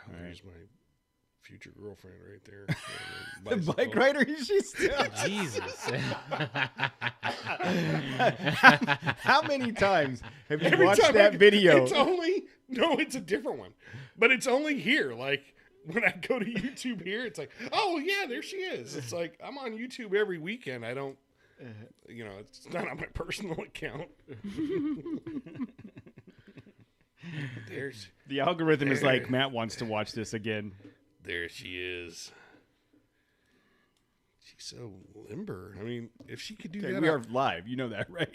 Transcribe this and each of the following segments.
There's my future girlfriend right there. The bike rider? She's still... Jesus. How many times have you watched that video? It's a different one. But it's only here. Like, when I go to YouTube here, it's like, oh, yeah, there she is. It's like, I'm on YouTube every weekend. I don't, it's not on my personal account. The algorithm is like, Matt wants to watch this again. There she is. She's so limber. I mean, if she could do that. We are live. You know that, right?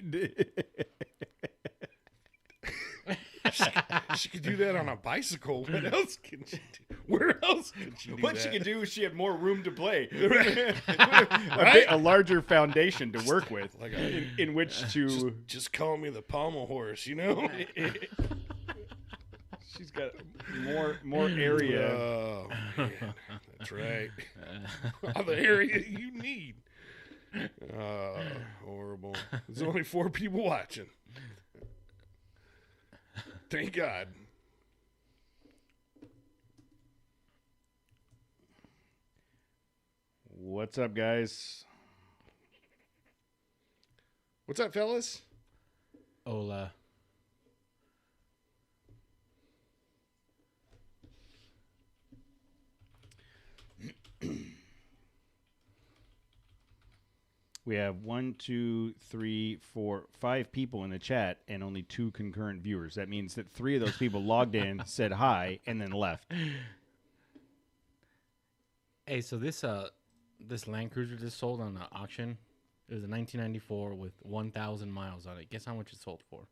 she could do that on a bicycle. What else can she do? Where else can she do what that? She could do is she had more room to play. Right? A larger foundation to work with, like in which to... Just call me the pommel horse, you know? She's got more area. Oh, man. That's right. All the area you need. Horrible. There's only 4 people watching. Thank God. What's up, guys? What's up, fellas? Hola. We have 1, 2, 3, 4, 5 people in the chat and only 2 concurrent viewers. That means that 3 of those people logged in, said hi, and then left. Hey, so this landcruiser just sold on the auction. It was a 1994 with 1,000 miles on it. Guess how much it sold for?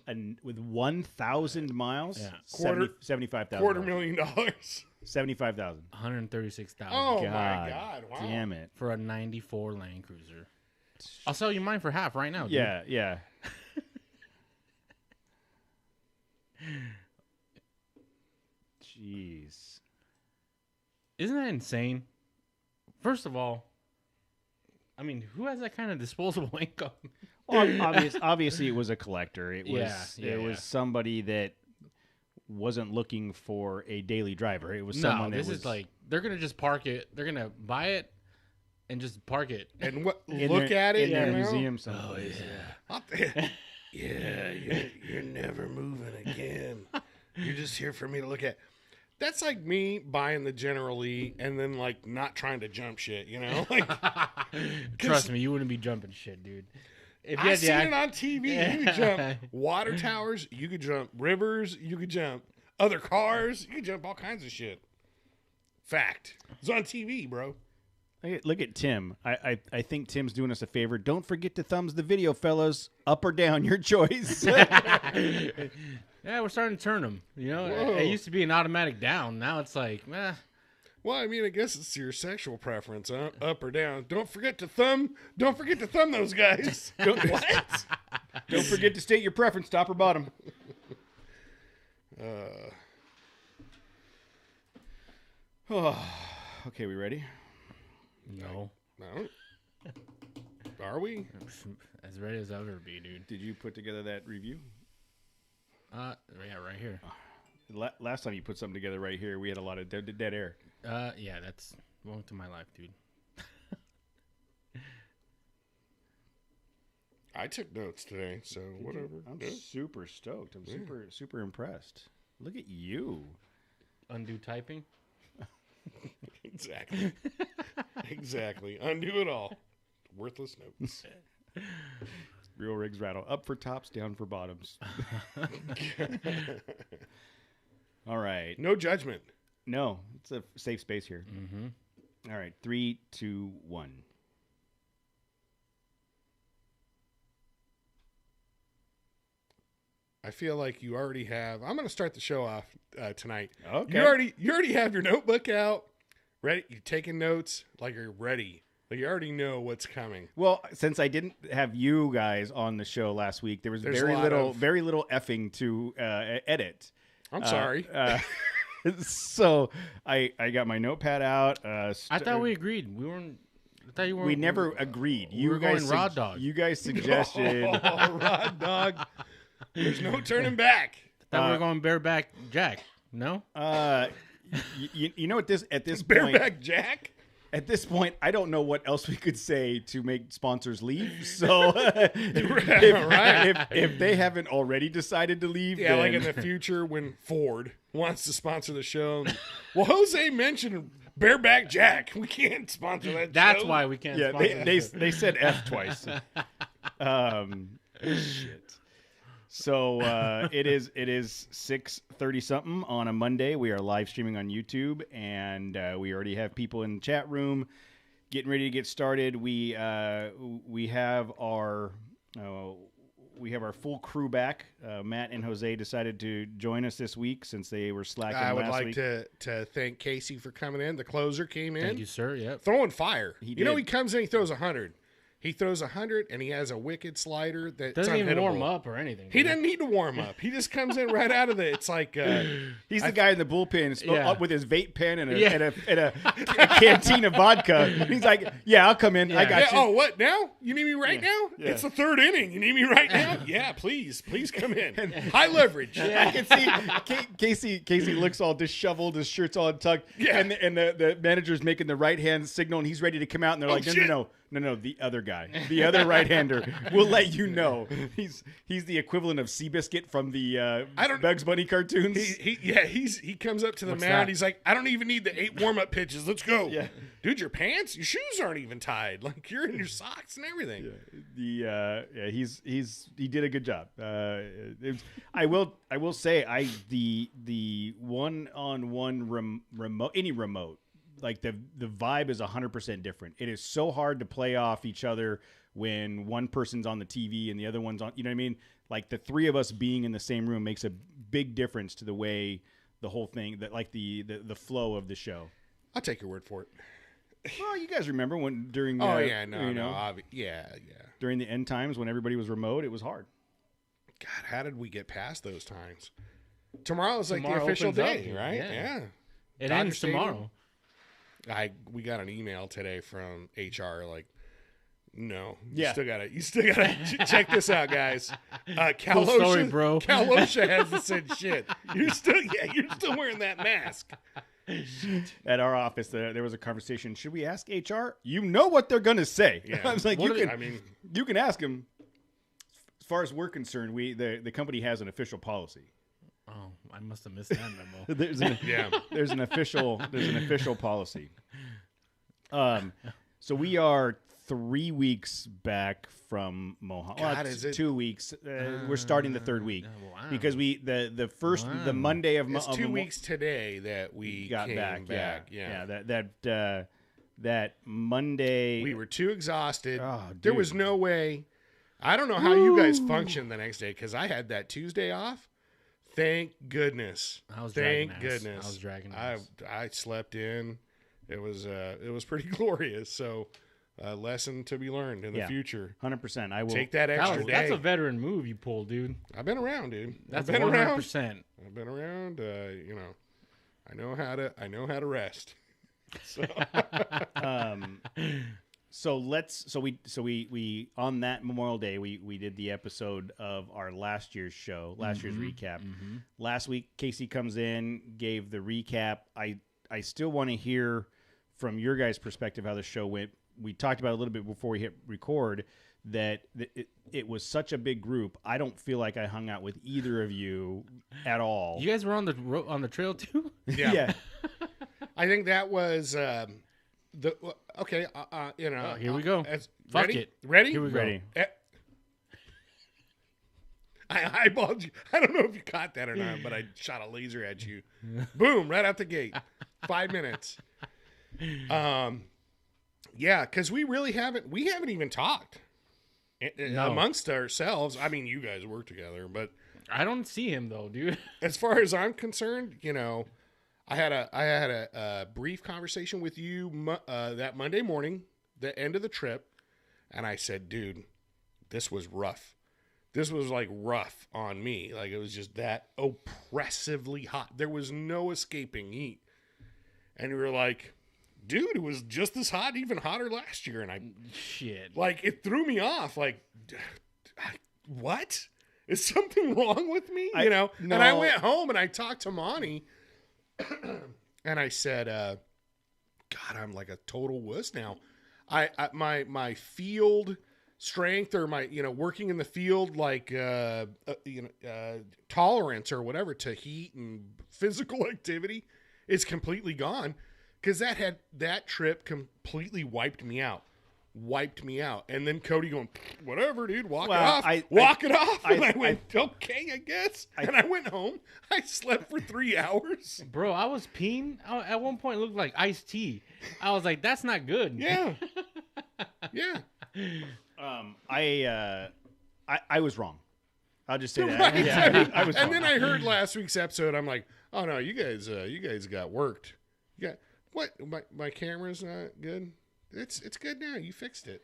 And with 1,000 miles, yeah, $75,000. $250,000. $75,000. $136,000. Oh my God! Wow. Damn it! For a '94 Land Cruiser. I'll sell you mine for half right now. Dude. Yeah. Jeez. Isn't that insane? First of all, I mean, who has that kind of disposable income? Well, obviously, it was a collector. It was somebody that wasn't looking for a daily driver. It was someone that was... is like, they're going to just park it. They're going to buy it and just park it. And look at it in their museum somewhere. Oh, yeah. You're never moving again. You're just here for me to look at. That's like me buying the General Lee and then, like, not trying to jump shit, you know? Like, trust me, you wouldn't be jumping shit, dude. If I've seen it on TV. You could jump water towers. You could jump rivers. You could jump other cars. You could jump all kinds of shit. Fact. It's on TV, bro. Look at Tim. I think Tim's doing us a favor. Don't forget to thumbs the video, fellas. Up or down, your choice. Yeah, we're starting to turn them. You know, it used to be an automatic down. Now it's like, eh. Well, I mean, I guess it's your sexual preference, huh? Up or down. Don't forget to thumb those guys. What? Don't forget to state your preference, top or bottom. Okay, we ready? No. Are we? As ready as I'll ever be, dude. Did you put together that review? Yeah, right here. Last time you put something together right here, we had a lot of dead air. Yeah, that's welcome to my life, dude. I took notes today, so whatever. I'm super stoked. I'm super impressed. Look at you. Undo typing? Exactly. Exactly. Undo it all. Worthless notes. Real rigs rattle. Up for tops, down for bottoms. All right. No judgment. No, it's a safe space here. Mm-hmm. All right. 3, 2, 1. I feel like you already have. I'm going to start the show off tonight. Okay. You already have your notebook out, ready. You're taking notes like you're ready. Like you already know what's coming. Well, since I didn't have you guys on the show last week, there was very little effing to edit. I'm sorry. So I got my notepad out. I thought we agreed. We weren't. thought you were. We never agreed. We were going raw dog. You guys suggested. Raw dog. There's no turning back. I thought we were going bareback Jack. No. You know, at this point, Bareback Jack. at this point, I don't know what else we could say to make sponsors leave. So if they haven't already decided to leave, Yeah, then... like in the future when Ford wants to sponsor the show. Well, Jose mentioned Bareback Jack. We can't sponsor that That's show. why we can't. yeah, sponsor they said F twice. Shit. So it is 6:30 something on a Monday. We are live streaming on YouTube, and we already have people in the chat room getting ready to get started. We have our full crew back. Matt and Jose decided to join us this week since they were slacking I would last like week. to thank Casey for coming in. The closer came in. Thank you, sir. Yep. Throwing fire. He You know, did. he comes in, he throws 100. He throws 100, and he has a wicked slider that's Doesn't even unhittable. warm up or anything. He dude. doesn't need to warm up. He just comes in right out of it. It's like He's the guy in the bullpen Yeah. up with his vape pen and a, Yeah. and a canteen of vodka. He's like, "Yeah, I'll come in. I Yeah. got you." oh, what now? You need me right now? Yeah. It's the third inning. You need me right now? Yeah, please come in. High leverage. I can see Casey looks all disheveled, his shirt's all tucked, Yeah. and the manager's making the right hand signal, and he's ready to come out, and they're like, shit. no, the other guy, the other right-hander. We'll let you know. He's the equivalent of Seabiscuit from the Bugs Bunny cartoons. He comes up to the What's mound. that? He's like, I don't even need the 8 warm-up pitches. Let's go. Yeah. Dude, your pants, your shoes aren't even tied. Like, you're in your socks and everything. He did a good job. I will say the one-on-one remote, any remote, like the vibe is 100% different. It is so hard to play off each other when one person's on the TV and the other one's on, you know what I mean? Like the three of us being in the same room makes a big difference to the way the whole thing, that like the flow of the show. I'll take your word for it. Well, you guys remember when during yeah, during the end times when everybody was remote, it was hard. God, how did we get past those times? Tomorrow's like Tomorrow the official opens up, day, right? yeah. It Dodger ends Stadium. tomorrow. We got an email today from HR like, no, Yeah. you still gotta check this out, guys. Cool story, bro. Kalosha hasn't said shit. You're still wearing that mask. At our office, there was a conversation. Should we ask HR? You know what they're gonna say. Yeah. I was like, What you are- can. You can ask them. As far as we're concerned, the company has an official policy. Oh, I must have missed that memo. There's an official policy. So we are 3 weeks back from Mojave. God, is it- 2 weeks? We're starting the third week wow. because the first the Monday of It's 2 of- weeks today that we got came back. Yeah. That Monday. We were too exhausted. Oh, there dude. was no way. I don't know how you guys functioned the next day because I had that Tuesday off. Thank goodness. I was dragging Thank ass. goodness. I was dragging ass. I slept in. It was pretty glorious. So, lesson to be learned in the future. 100%. I will Take that extra day. That's a veteran move you pulled, dude. I've been around, dude. That's I've been 100%. around. I've been around. I know how to rest. So. So we on that Memorial Day we did the episode of our last year's show, last year's recap. Last week Casey comes in, gave the recap. I still want to hear from your guys' perspective how the show went. We talked about it a little bit before we hit record that it was such a big group. I don't feel like I hung out with either of you at all. You guys were on the trail too? Yeah. I think that was okay. Here we go. Fuck Ready? it. Ready? Here we go. Ready. I eyeballed you. I don't know if you caught that or not, but I shot a laser at you. Boom! Right out the gate. 5 minutes. Yeah, because we haven't even talked amongst ourselves. I mean, you guys work together, but I don't see him though, dude. as far as I'm concerned, I had a brief conversation with you that Monday morning, the end of the trip, and I said, dude, this was rough. This was like rough on me. Like it was just that oppressively hot. There was no escaping heat. And you were like, dude, it was just as hot, even hotter last year. And I, Shit. like, it threw me off. Like, what? Is something wrong with me? You know? no. And I went home and I talked to Monty and I said, God, I'm like a total wuss now. My field strength or my, working in the field, like, tolerance or whatever to heat and physical activity is completely gone. Cause that trip completely wiped me out. And then Cody going, whatever, dude, walk it off. And I went, okay, I guess. And I went home. I slept for 3 hours. Bro, I was peeing. At one point, it looked like iced tea. I was like, that's not good. Yeah. Yeah. I was wrong. I'll just say that. Right. Yeah, I was And wrong. then I heard last week's episode. I'm like, oh no, you guys got worked. Yeah. What? My camera's not good. It's good now. You fixed it.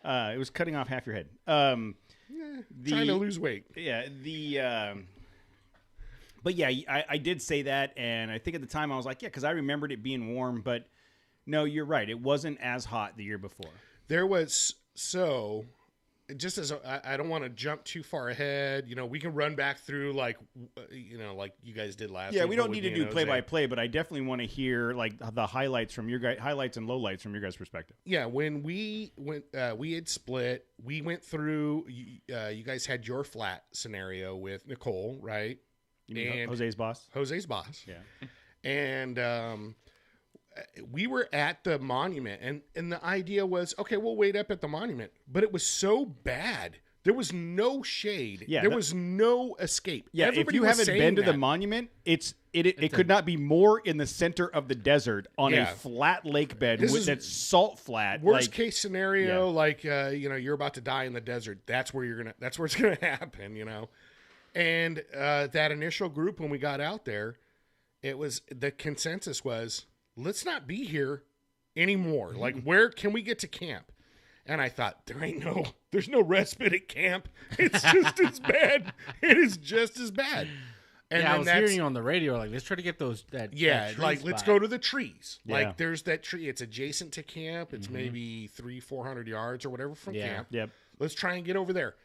It was cutting off half your head. Trying to lose weight. Yeah. But yeah, I did say that, and I think at the time I was like, yeah, because I remembered it being warm. But no, you're right. It wasn't as hot the year before. There was just as I don't want to jump too far ahead, we can run back through like you guys did last week. Yeah, we don't need to do play by play, but I definitely want to hear like the highlights from your guys, highlights and lowlights from your guys' perspective. Yeah, when we went, we had split. We went through. You guys had your flat scenario with Nicole, right? You mean Jose's boss? Jose's boss. Yeah, and we were at the monument, and the idea was, okay, we'll wait up at the monument. But it was so bad. There was no shade. Yeah, there was no escape. Yeah, Everybody if you haven't been to that. the monument, it could not be more in the center of the desert on a flat lake bed that's salt flat. Worst case scenario, you're about to die in the desert. That's where it's gonna happen, And that initial group, when we got out there, the consensus was, let's not be here anymore. Like, where can we get to camp? And I thought, there's no respite at camp. It's just as bad. It is just as bad. And I was hearing you on the radio, like, let's try to get that tree let's spot. go to the trees. Yeah. Like, there's that tree. It's adjacent to camp. It's maybe 300-400 yards or whatever from camp. Yep. Let's try and get over there.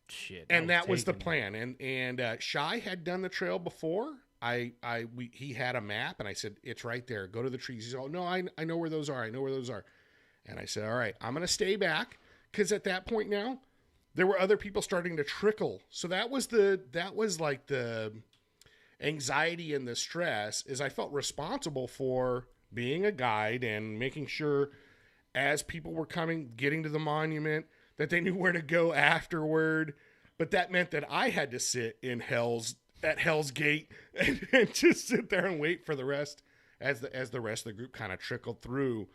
Shit. And that was the plan. And Shai had done the trail before. He had a map, and I said, it's right there. Go to the trees. He said, oh, no, I know where those are. And I said, all right, I'm going to stay back, because at that point now, there were other people starting to trickle. So that was like the anxiety and the stress, is I felt responsible for being a guide and making sure as people were getting to the monument, that they knew where to go afterward. But that meant that I had to sit at Hell's Gate and just sit there and wait for the rest as the rest of the group kind of trickled through.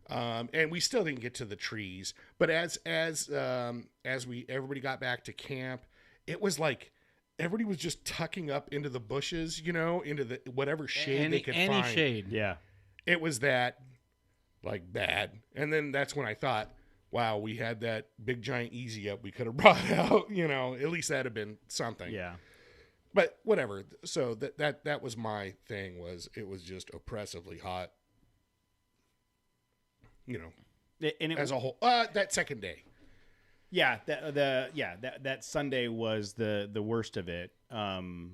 And we still didn't get to the trees, but as everybody got back to camp, it was like everybody was just tucking up into the bushes, into the whatever shade they could find. Any shade. Yeah. It was that like bad. And then that's when I thought, wow, we had that big giant easy up we could have brought out, at least that'd have been something. Yeah. But whatever. So that was my thing, was it was just oppressively hot. And as a whole, that second day. Yeah, that Sunday was the worst of it. And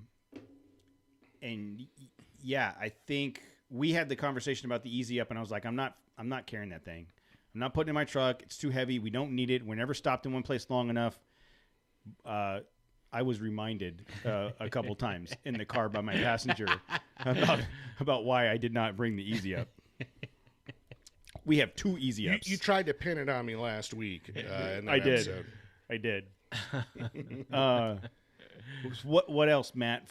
yeah, I think we had the conversation about the easy up, and I was like, I'm not carrying that thing. I'm not putting it in my truck. It's too heavy. We don't need it. We're never stopped in one place long enough. I was reminded a couple times in the car by my passenger about why I did not bring the easy up. We have two easy ups. You tried to pin it on me last week. In that episode. I did. What else, Matt?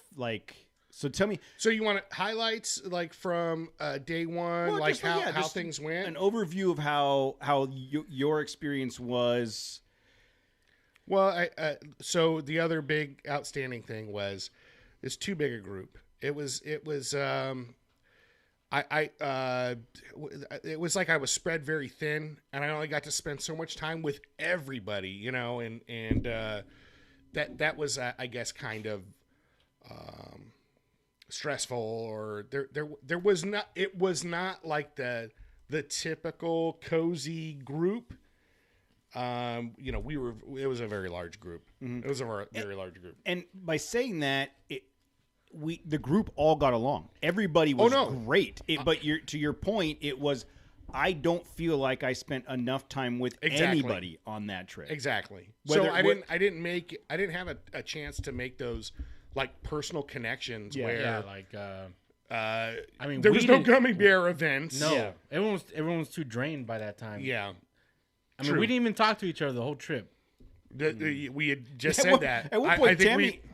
So tell me. So you want highlights from day one, Well, like just, how things went? An overview of how your experience was. Well, so the other big outstanding thing was it's too big a group. It was it was like I was spread very thin, and I only got to spend so much time with everybody, and that was I guess kind of stressful, or there was not, it was not like the the typical cozy group. It was a very large group. Mm-hmm. It was a very large group. And by saying that, the group all got along. Everybody was great. But to your point, it was, I don't feel like I spent enough time with anybody on that trip. Exactly. So I didn't have a chance to make those like personal connections where there was no gummy bear events. No, everyone was too drained by that time. Yeah, I mean, we didn't even talk to each other the whole trip. We had just said that. At one point,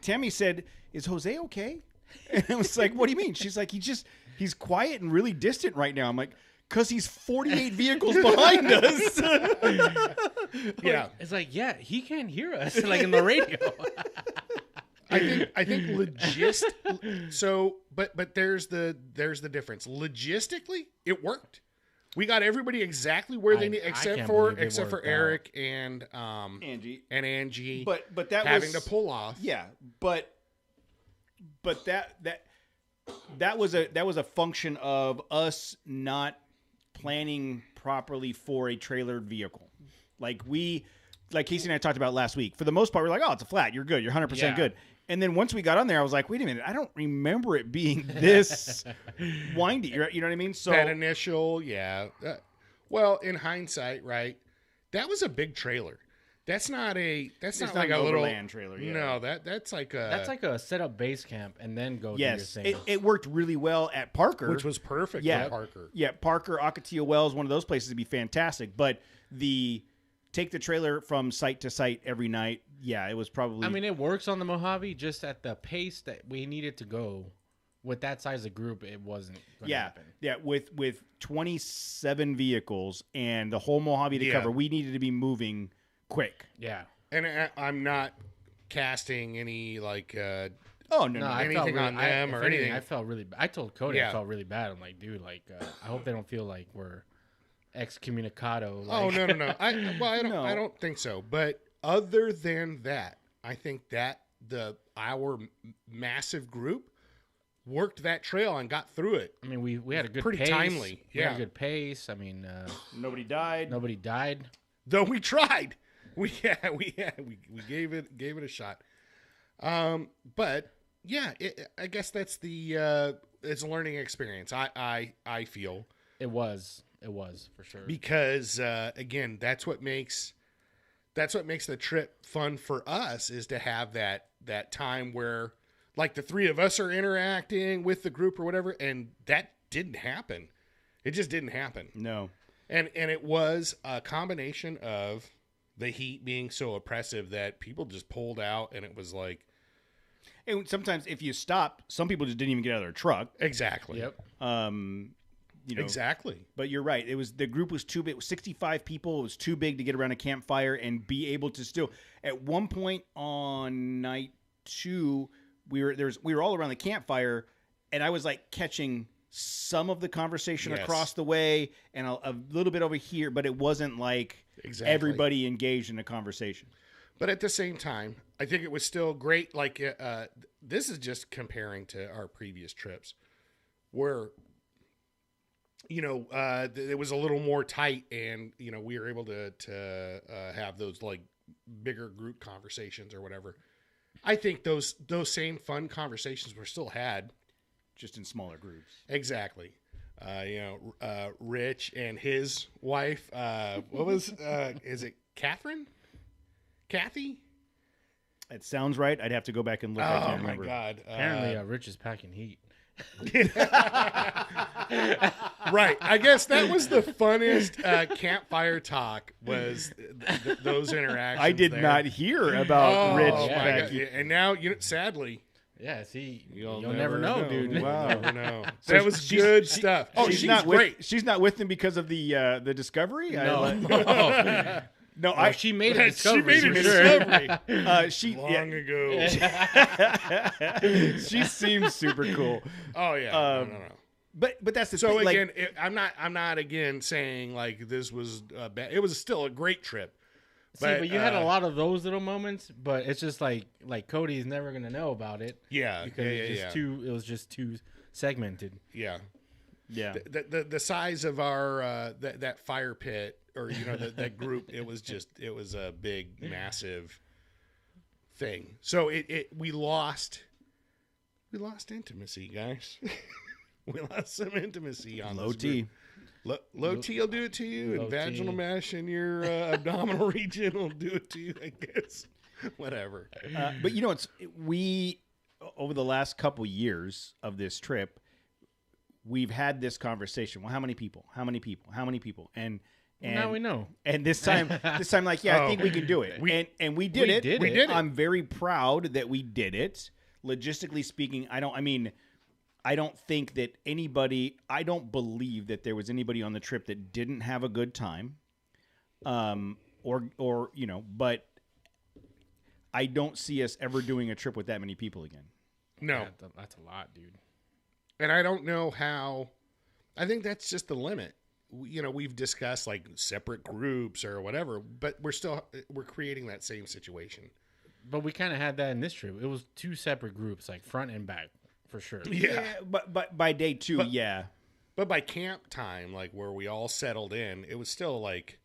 Tammy said, "Is Jose okay?" And I was like, "What do you mean?" She's like, "He's quiet and really distant right now." I'm like, "'Cause he's 48 vehicles behind us." Yeah, it's like, yeah, he can't hear us like in the radio. I think So, but there's the difference. Logistically, it worked. We got everybody exactly where they need, except for Eric and Angie. But that having was to pull off. Yeah, but that was a function of us not planning properly for a trailered vehicle. Like Casey and I talked about last week. For the most part, we're like, oh, it's a flat. You're good. You're 100% good. And then once we got on there, I was like, wait a minute. I don't remember it being this windy. You know what I mean? So that initial, well, in hindsight, right? That was a big trailer. That's not like a little Overland trailer. Yeah. No, that's like a set up base camp and then go do your thing. It worked really well at Parker, which was perfect. For Parker. Yeah, Parker, Ocotillo Wells, one of those places would be fantastic. But take the trailer from site to site every night. Yeah, it was probably. I mean, it works on the Mojave, just at the pace that we needed to go. With that size of group, it wasn't going to happen. Yeah, with 27 vehicles and the whole Mojave to cover, we needed to be moving quick. Yeah. And I'm not casting any like anything on them or anything. I felt really bad. I told Cody I felt really bad. I'm like, dude, I hope they don't feel like we're excommunicado. Oh, no. I don't think so. But other than that, I think that our massive group worked that trail and got through it. I mean, we had a good pretty pace. Timely. We had a good pace. I mean, nobody died. Though we tried. We gave it a shot. But yeah, I guess that's it's a learning experience. I feel it was for sure, because again, that's what makes the trip fun for us, is to have that time where like the three of us are interacting with the group or whatever, and that didn't happen. It just didn't happen. No. And it was a combination of the heat being so oppressive that people just pulled out, and it was like. And sometimes if you stopped, some people just didn't even get out of their truck. Exactly. Yep. Exactly. But you're right. The group was too big. It was 65 people. It was too big to get around a campfire and be able to still. At one point on night 2, we were all around the campfire, and I was like catching some of the conversation across the way and a little bit over here, but it wasn't like everybody engaged in a conversation. But at the same time, I think it was still great. Like this is just comparing to our previous trips, where it was a little more tight, and we were able to have those like bigger group conversations or whatever. I think those same fun conversations were still had, just in smaller groups. Exactly. Rich and his wife. What was? Is it Catherine? Kathy? It sounds right. I'd have to go back and look. I can't remember. My God! Apparently, Rich is packing heat. Right. I guess that was the funnest campfire talk, was those interactions. I did not hear about Rich. And now, sadly. Yeah, see, you'll never know, dude. Wow. Never know. That was good stuff. Oh, she's not great. She's not with him because of the discovery? No. No, she made a discovery. She made a discovery. Long ago. She seems super cool. Oh yeah. No. But that's the thing. So again, like, I'm not again saying like this was bad. It was still a great trip. But you had a lot of those little moments, but it's just like Cody's never gonna know about it. Yeah. Because it was just too segmented. Yeah. Yeah. The size of our that fire pit, or that group, it was a big, massive thing. So we lost intimacy, guys. We lost some intimacy on Low this T. group. Low T will do it to you, and vaginal mesh in your abdominal region will do it to you, I guess. Whatever. But we over the last couple years of this trip, we've had this conversation. Well, how many people? How many people? How many people? And now we know. And this time, like, I think we can do it. And we did it. We did it. I'm very proud that we did it. Logistically speaking, I don't think that I don't believe that there was anybody on the trip that didn't have a good time. But I don't see us ever doing a trip with that many people again. No. Yeah, that's a lot, dude. And I don't know how. I think that's just the limit. We've discussed like separate groups or whatever, but we're creating that same situation. But we kind of had that in this trip. It was 2 separate groups, like front and back, for sure. Yeah, but by day 2, yeah. But by camp time, like where we all settled in, it was still like,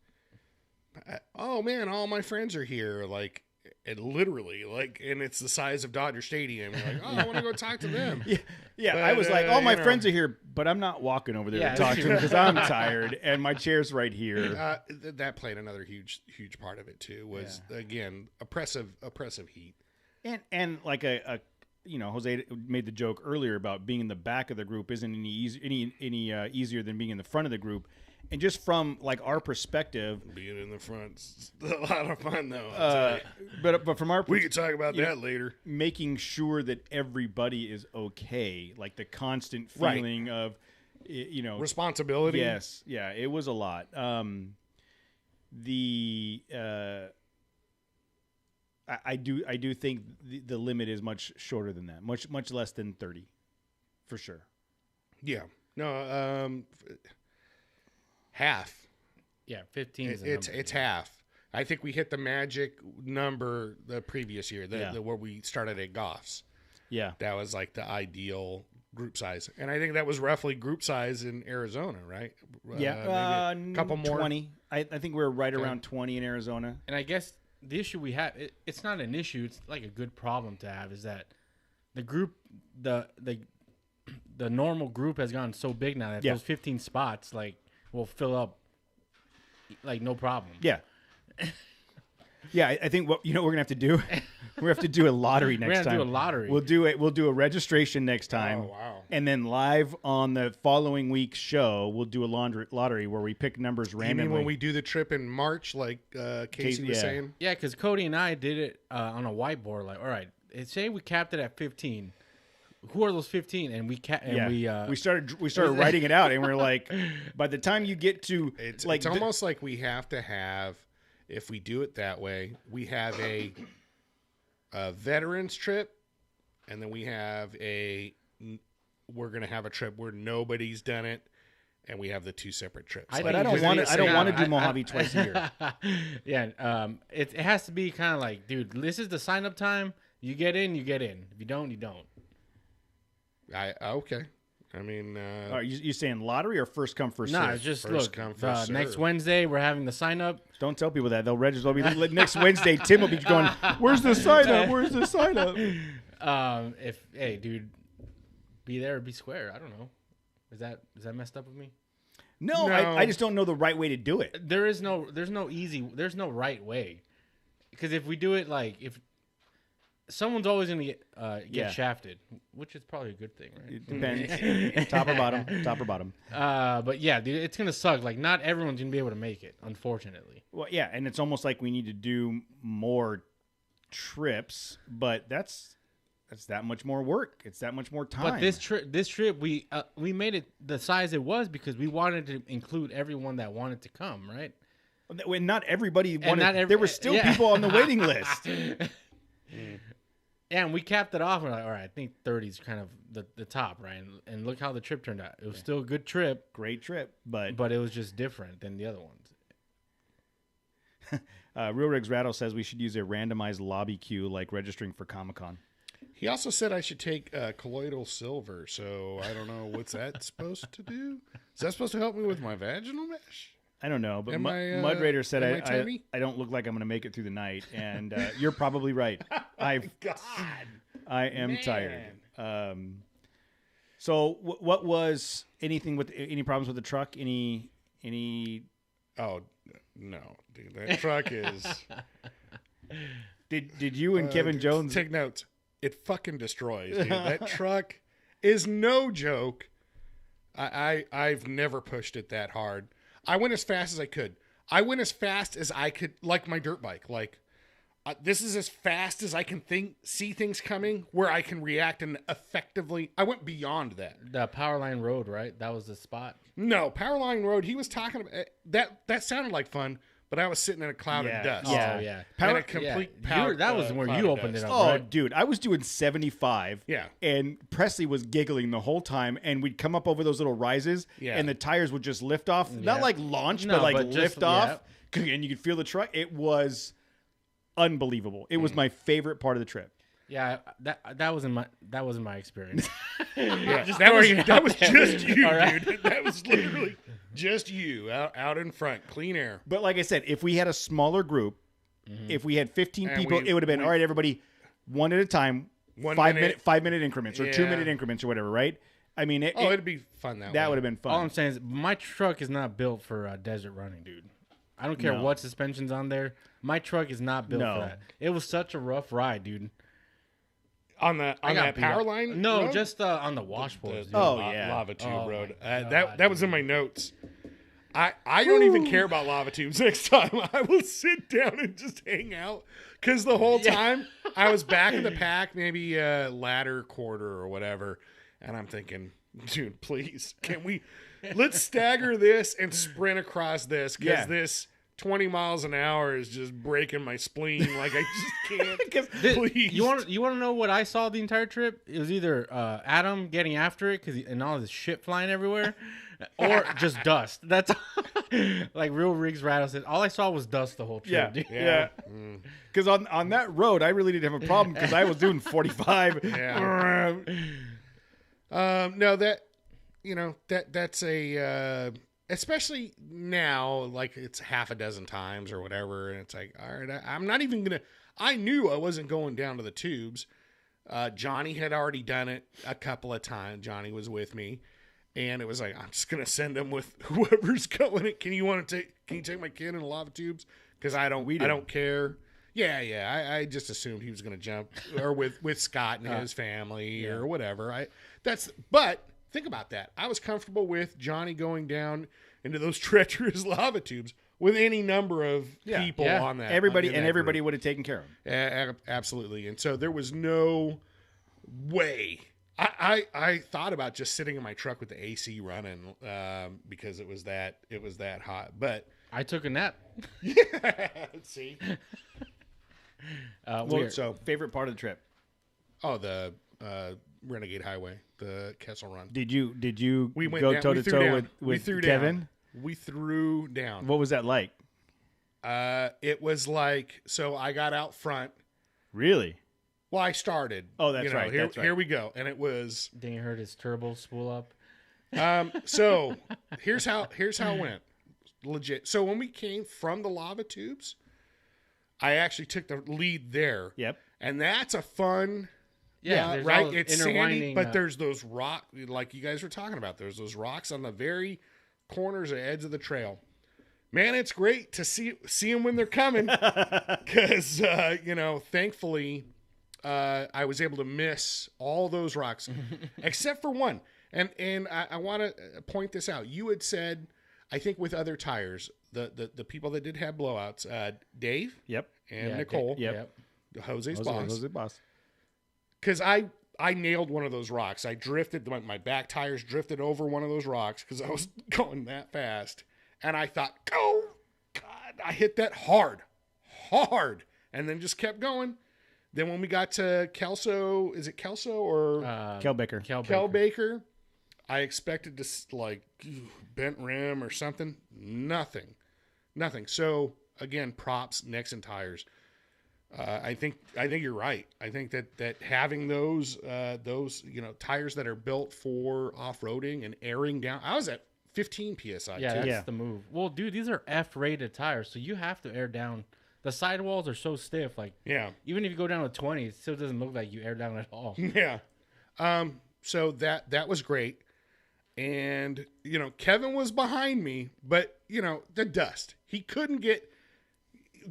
oh man, all my friends are here. Like, and literally, like, and it's the size of Dodger Stadium. You're like, oh, I want to go talk to them. Yeah. But, I was like, all my friends are here, but I'm not walking over there to talk to them because I'm tired and my chair's right here. That played another huge part of it too. Was again oppressive heat. And like Jose made the joke earlier about being in the back of the group isn't any easier than being in the front of the group. And just from like our perspective, being in the front's a lot of fun though. But from our we could talk about that later. Making sure that everybody is okay, like the constant feeling of responsibility. Yes, yeah, it was a lot. I do think the limit is much shorter than that, much less than 30, for sure. Yeah, no, half. Yeah, 15 is it's half. I think we hit the magic number the previous year, where we started at Goff's. Yeah, that was like the ideal group size, and I think that was roughly group size in Arizona, right? Yeah, maybe a couple more. 20. I think we were right around 20 in Arizona. And I guess the issue we have, it's not an issue. It's like a good problem to have. Is that the group, the normal group has gotten so big now that those 15 spots will fill up like no problem. Yeah. Yeah, I think what we're gonna have to do, we have to do a lottery next time. We're gonna do a lottery. We'll do a registration next time. Oh wow! And then live on the following week's show, we'll do a lottery where we pick numbers randomly. You mean when we do the trip in March, like Casey was saying? Yeah, because Cody and I did it on a whiteboard. Like, all right, say we capped it at 15. Who are those 15? And we started writing it out, and we're like, by the time you get to it's almost like we have to have. If we do it that way, we have a veterans trip, and then we're going to have a trip where nobody's done it, and we have the 2 separate trips. But I don't want to do Mojave twice a year. Yeah, it has to be kind of like, dude, this is the sign up time. You get in, you get in. If you don't, you don't. Okay. I mean, are you saying lottery or first come first serve? No, it's just first come, first serve. Next Wednesday we're having the sign up. Don't tell people that. They'll register. Next Wednesday, Tim will be going, where's the sign up? Where's the sign up? Hey, dude, be there or be square. I don't know. Is that messed up with me? No. I just don't know the right way to do it. There's no right way. Because if we do it if someone's always going to get shafted, which is probably a good thing, right? It depends. Top or bottom. But yeah, dude, it's going to suck. Like, not everyone's going to be able to make it, unfortunately. Well, yeah, and it's almost like we need to do more trips, but that's that much more work. It's that much more time. But this trip, we made it the size it was because we wanted to include everyone that wanted to come, right? When not everybody wanted, there were still people on the waiting list. Yeah, and we capped it off. We're like, all right, I think 30 is kind of the top, right? And look how the trip turned out. It was still a good trip. Great trip, but it was just different than the other ones. Real Rigs Rattle says we should use a randomized lobby queue like registering for Comic-Con. He also said I should take colloidal silver, so I don't know what's that supposed to do. Is that supposed to help me with my vaginal mesh? I don't know, but Mud Raider said I don't look like I'm going to make it through the night, and you're probably right. I am tired. So what was anything with any problems with the truck? Any? Oh no, dude, that truck is. Did you and Kevin Jones take notes? It fucking destroys, dude. That truck is no joke. I've never pushed it that hard. I went as fast as I could. I went as fast as I could, like my dirt bike. Like this is as fast as I can see things coming, where I can react and effectively. I went beyond that. The Powerline Road, right? That was the spot. No, Powerline Road. He was talking about that. That sounded like fun. But I was sitting in a cloud of dust. Yeah. Oh, yeah. And a complete powder. That was where you opened it up, Oh, right? dude, I was doing 75. Yeah. And Presley was giggling the whole time, and we'd come up over those little rises, and the tires would just lift off. Yeah. Not like launch, but like lift off. And you could feel the truck. It was unbelievable. It was my favorite part of the trip. Yeah, that wasn't my experience. Yeah, that was just you, dude. That was literally just you out in front, clean air. But like I said, if we had a smaller group, if we had 15 people, it would have been all right. Everybody, one at a time, 5 minute increments or 2 minute increments or whatever, right? I mean, it'd be fun that would have been fun. All I'm saying is my truck is not built for desert running, dude. I don't care what suspension's on there. My truck is not built for that. It was such a rough ride, dude. On that power line? No, road? just on the washboards. Lava tube road. That was in my notes. I don't even care about lava tubes next time. I will sit down and just hang out. Because the whole time I was back in the pack, maybe ladder quarter or whatever. And I'm thinking, dude, please, let's stagger this and sprint across this. Because this 20 miles an hour is just breaking my spleen. Like, I just can't. Please. You want to know what I saw the entire trip? It was either Adam getting after it and all this shit flying everywhere, or just dust. That's like real Riggs Rattle said. All I saw was dust the whole trip. Dude. Yeah. Because on that road, I really didn't have a problem because I was doing 45. Yeah. No, that's a. Especially now, like it's half a dozen times or whatever, and it's like, all right, I'm not even gonna. I knew I wasn't going down to the tubes. Johnny had already done it a couple of times. Johnny was with me, and it was like, I'm just gonna send him with whoever's going it. Can you take my kid in the lava tubes? Because I don't care. Yeah. I just assumed he was gonna jump or with Scott and his family or whatever. But think about that. I was comfortable with Johnny going down into those treacherous lava tubes with any number of people on that. Everybody would have taken care of him. Absolutely. And so there was no way. I thought about just sitting in my truck with the AC running because it was that hot. But I took a nap. See. So favorite part of the trip? Oh, the Renegade Highway, the Kessel Run. Did you go toe to toe with Kevin? Down. We threw down. What was that like? It was like, so I got out front. Really? Well, I started. Oh, that's right. Here we go, and it was. Didn't you heard his turbo spool up? So here's how it went. Legit. So when we came from the lava tubes, I actually took the lead there. Yep. And that's a fun. Yeah, right. It's sandy, but there's those rock, like you guys were talking about. There's those rocks on the very corners or edge of the trail. Man, it's great to see them when they're coming, because thankfully, I was able to miss all those rocks except for one. And I want to point this out. You had said, I think with other tires, the people that did have blowouts, Dave, and Nicole, Jose's boss. Because I nailed one of those rocks. I drifted, my back tires drifted over one of those rocks because I was going that fast. And I thought, oh, God, I hit that hard. And then just kept going. Then when we got to Kelso, is it Kelso or? Kelbaker. Kelbaker. I expected to bent rim or something. Nothing. So, again, props, Nexen tires. I think you're right. I think that having those tires that are built for off-roading and airing down. I was at 15 psi. Yeah, too. that's the move. Well, dude, these are F-rated tires, so you have to air down. The sidewalls are so stiff. Like, even if you go down to 20, it still doesn't look like you air down at all. Yeah. So that was great. And, Kevin was behind me, but, the dust. He couldn't get...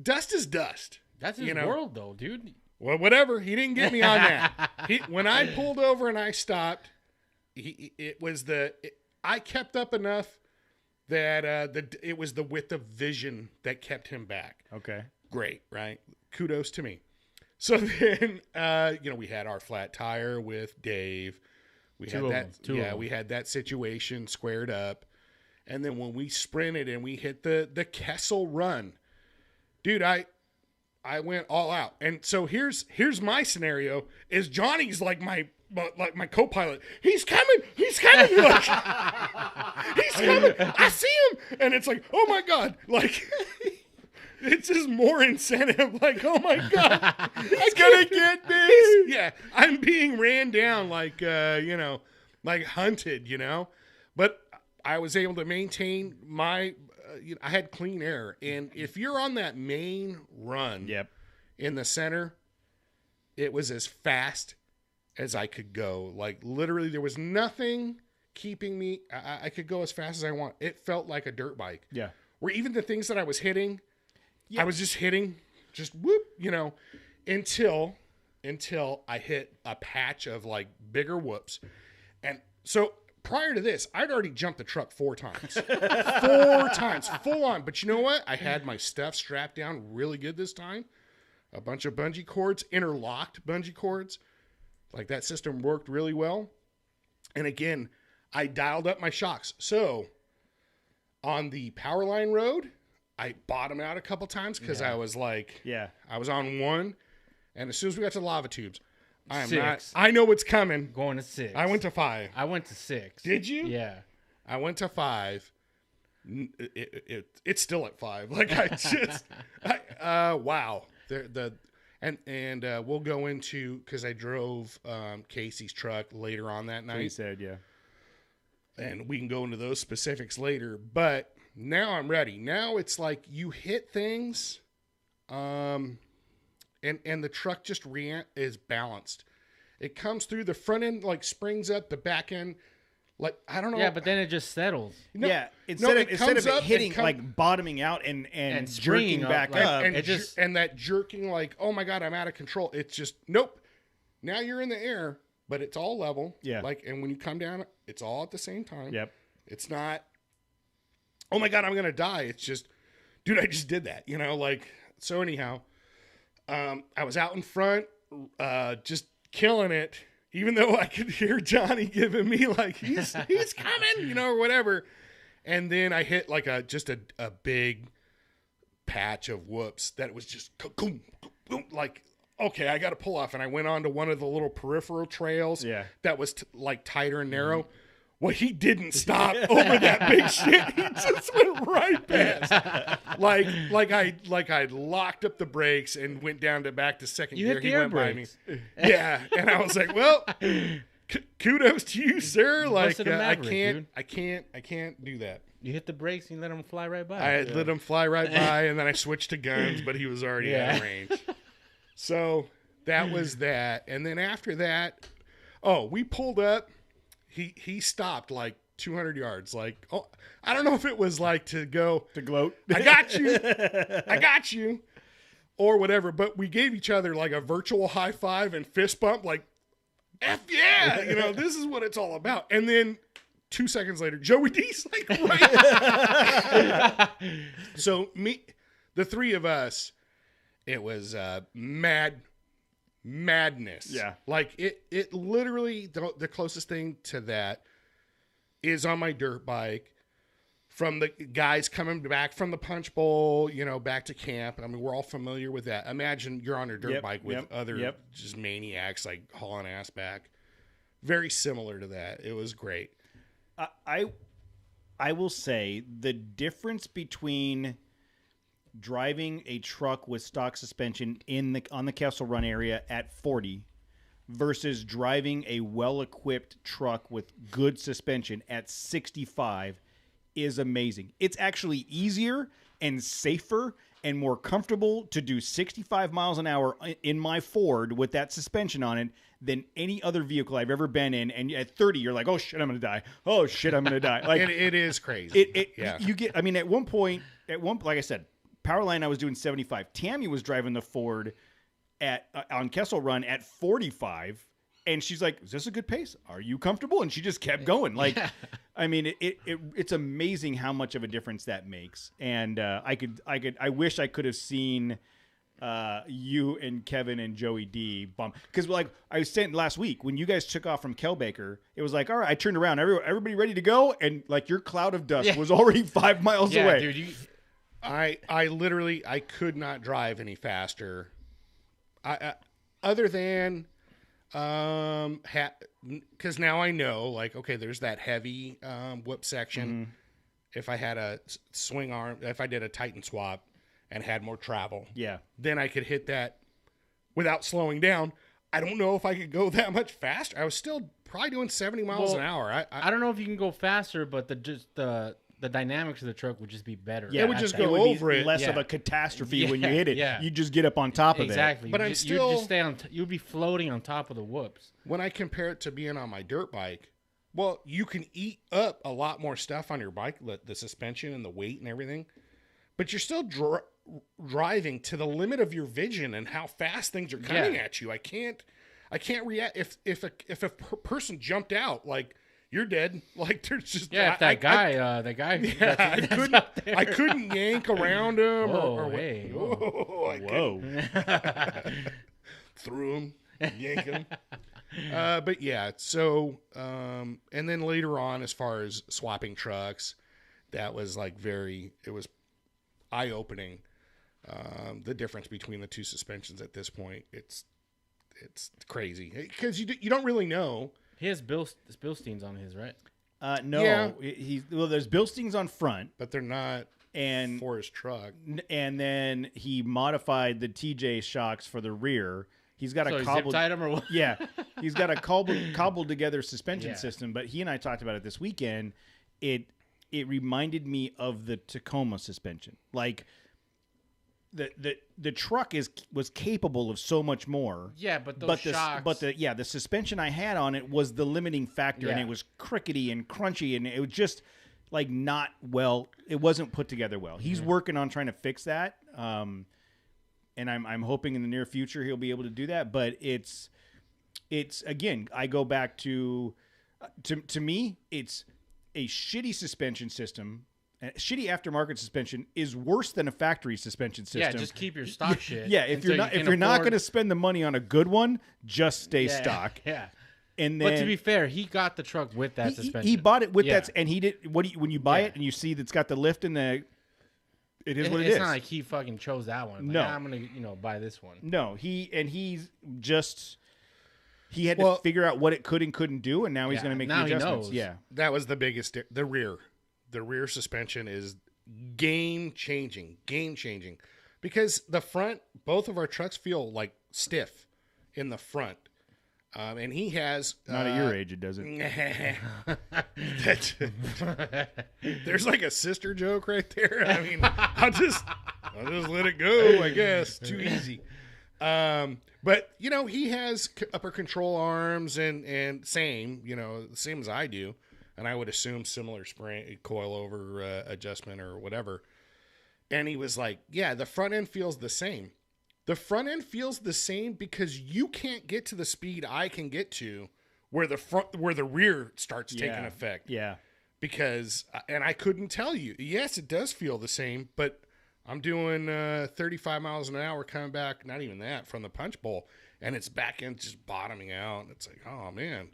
Dust is dust. That's his world, though, dude. Well, whatever. He didn't get me on that. When I pulled over and I stopped, I kept up enough that it was the width of vision that kept him back. Okay. Great, right? Kudos to me. So then, we had our flat tire with Dave. We had that situation squared up. And then when we sprinted and we hit the Kessel run, dude, I went all out. And so here's my scenario is Johnny's like my co-pilot. He's coming. Like, he's coming. I see him. And it's like, oh my God. Like, it's just more incentive. Like, oh my God. He's going to get me. Yeah. I'm being ran down like, like hunted, But I was able to maintain my... I had clean air, and if you're on that main run in the center, it was as fast as I could go. Like, literally, there was nothing keeping me. I could go as fast as I want. It felt like a dirt bike. Yeah. Where even the things that I was hitting, I was just hitting, just whoop, until I hit a patch of, like, bigger whoops. And so... prior to this, I'd already jumped the truck 4 times. 4 times, full on. But you know what? I had my stuff strapped down really good this time. A bunch of bungee cords, interlocked bungee cords. Like, that system worked really well. And again, I dialed up my shocks. So, on the Powerline Road, I bottomed out a couple times because I was like, I was on 1. And as soon as we got to the lava tubes, I am 6. not. I know what's coming. Going to 6. I went to 5. I went to 6. Did you? Yeah. I went to 5. It's still at 5. Like, I just, wow. And we'll go into, because I drove Casey's truck later on that night. He said, yeah. And we can go into those specifics later. But now I'm ready. Now it's like you hit things. And the truck just is balanced. It comes through the front end, like springs up, the back end, like I don't know. Yeah, but then it just settles. No, yeah, instead of it hitting, like bottoming out and jerking back up, and that jerking, like, oh my God, I'm out of control. It's just nope. Now you're in the air, but it's all level. Yeah. Like, and when you come down, it's all at the same time. Yep. It's not, oh my God, I'm gonna die. It's just, dude, I just did that. Like, so anyhow. I was out in front, just killing it, even though I could hear Johnny giving me like, he's coming, or whatever. And then I hit like a big patch of whoops that was just like, okay, I got to pull off. And I went on to one of the little peripheral trails that was like tighter and narrow. Mm-hmm. Well, he didn't stop over that big shit. He just went right past. Like I locked up the brakes and went down back to second gear. He went by me. Yeah, and I was like, well, kudos to you, sir. Like, I can't do that. You hit the brakes and you let him fly right by. I let him fly right by, and then I switched to guns, but he was already out of range. So that was that, and then after that, we pulled up. He stopped like 200 yards. Like, oh, I don't know if it was like to gloat. I got you, or whatever. But we gave each other like a virtual high five and fist bump. Like, F yeah, this is what it's all about. And then 2 seconds later, Joey D's like right. So the 3 of us, it was madness. Yeah. Like it literally, the closest thing to that is on my dirt bike from the guys coming back from the punch bowl, back to camp. I mean, we're all familiar with that. Imagine you're on your dirt bike with other just maniacs like hauling ass back. Very similar to that. It was great. I will say the difference between driving a truck with stock suspension on the Kessel Run area at 40 versus driving a well-equipped truck with good suspension at 65 is amazing. It's actually easier and safer and more comfortable to do 65 miles an hour in my Ford with that suspension on it than any other vehicle I've ever been in. And at 30, you're like, oh shit, I'm going to die. Oh shit, I'm going to die. Like it is crazy. You get, I mean, at one point, like I said, Powerline, I was doing 75. Tammy was driving the Ford on Kessel Run at 45. And she's like, is this a good pace? Are you comfortable? And she just kept going. Like, I mean, it's amazing how much of a difference that makes. And I wish I could have seen you and Kevin and Joey D bump. Because like I was saying last week, when you guys took off from Kelbaker, it was like, all right, I turned around, everybody ready to go. And like your cloud of dust was already 5 miles away. Dude, I literally, I could not drive any faster. Other than... because now I know, like, okay, there's that heavy whip section. Mm-hmm. If I had a swing arm, if I did a Titan swap and had more travel, yeah, then I could hit that without slowing down. I don't know if I could go that much faster. I was still probably doing 70 miles an hour. I don't know if you can go faster, but the dynamics of the truck would just be better. Yeah, it would just go would over be it. less of a catastrophe when you hit it. Yeah. You just get up on top of it. Exactly. But you'd just stay on. You'd be floating on top of the whoops. When I compare it to being on my dirt bike, well, you can eat up a lot more stuff on your bike, the suspension and the weight and everything, but you're still driving to the limit of your vision and how fast things are coming at you. I can't react if a person jumped out, like, you're dead. Like, there's just if that guy. I couldn't yank around him. Whoa. Threw him, yank him. But yeah, so and then later on, as far as swapping trucks, that was like it was eye opening. The difference between the two suspensions at this point, it's crazy because you don't really know. He has Bilsteins on his, right? No. Yeah. There's Bilsteins on front, but they're not for his truck. And then he modified the TJ shocks for the rear. He's got a cobbled, zip tied him or what? Yeah, he's got a cobbled together suspension system. But he and I talked about it this weekend. It reminded me of the Tacoma suspension, like. The truck was capable of so much more. Yeah, but those shocks. The suspension I had on it was the limiting factor, and it was crickety and crunchy, and it was just like not well. It wasn't put together well. He's working on trying to fix that, and I'm hoping in the near future he'll be able to do that. But it's again, I go back to me, it's a shitty suspension system. A shitty aftermarket suspension is worse than a factory suspension system. Yeah, just keep your stock shit. Yeah, if you're not going to spend the money on a good one, just stay stock. Yeah. And then, but to be fair, he got the truck with that suspension. He bought it with that, and he did. When you buy it and you see that's got the lift and the, it is what it is. It's not like he fucking chose that one. Like, no, I'm gonna buy this one. No, he had to figure out what it could and couldn't do, and now he's going to make the adjustments. Yeah, that was the biggest. The rear suspension is game changing, because the front, both of our trucks feel like stiff in the front, and he has not at your age, it doesn't. There's like a sister joke right there. I mean, I'll just let it go. I guess too easy. But he has upper control arms and same as I do. And I would assume similar spring coilover adjustment or whatever. And he was like, yeah, the front end feels the same. The front end feels the same because you can't get to the speed I can get to where the rear starts taking effect. Yeah. Because, and I couldn't tell you. Yes, it does feel the same, but I'm doing 35 miles an hour coming back, not even that, from the punch bowl. And it's back end just bottoming out. And it's like, oh, man.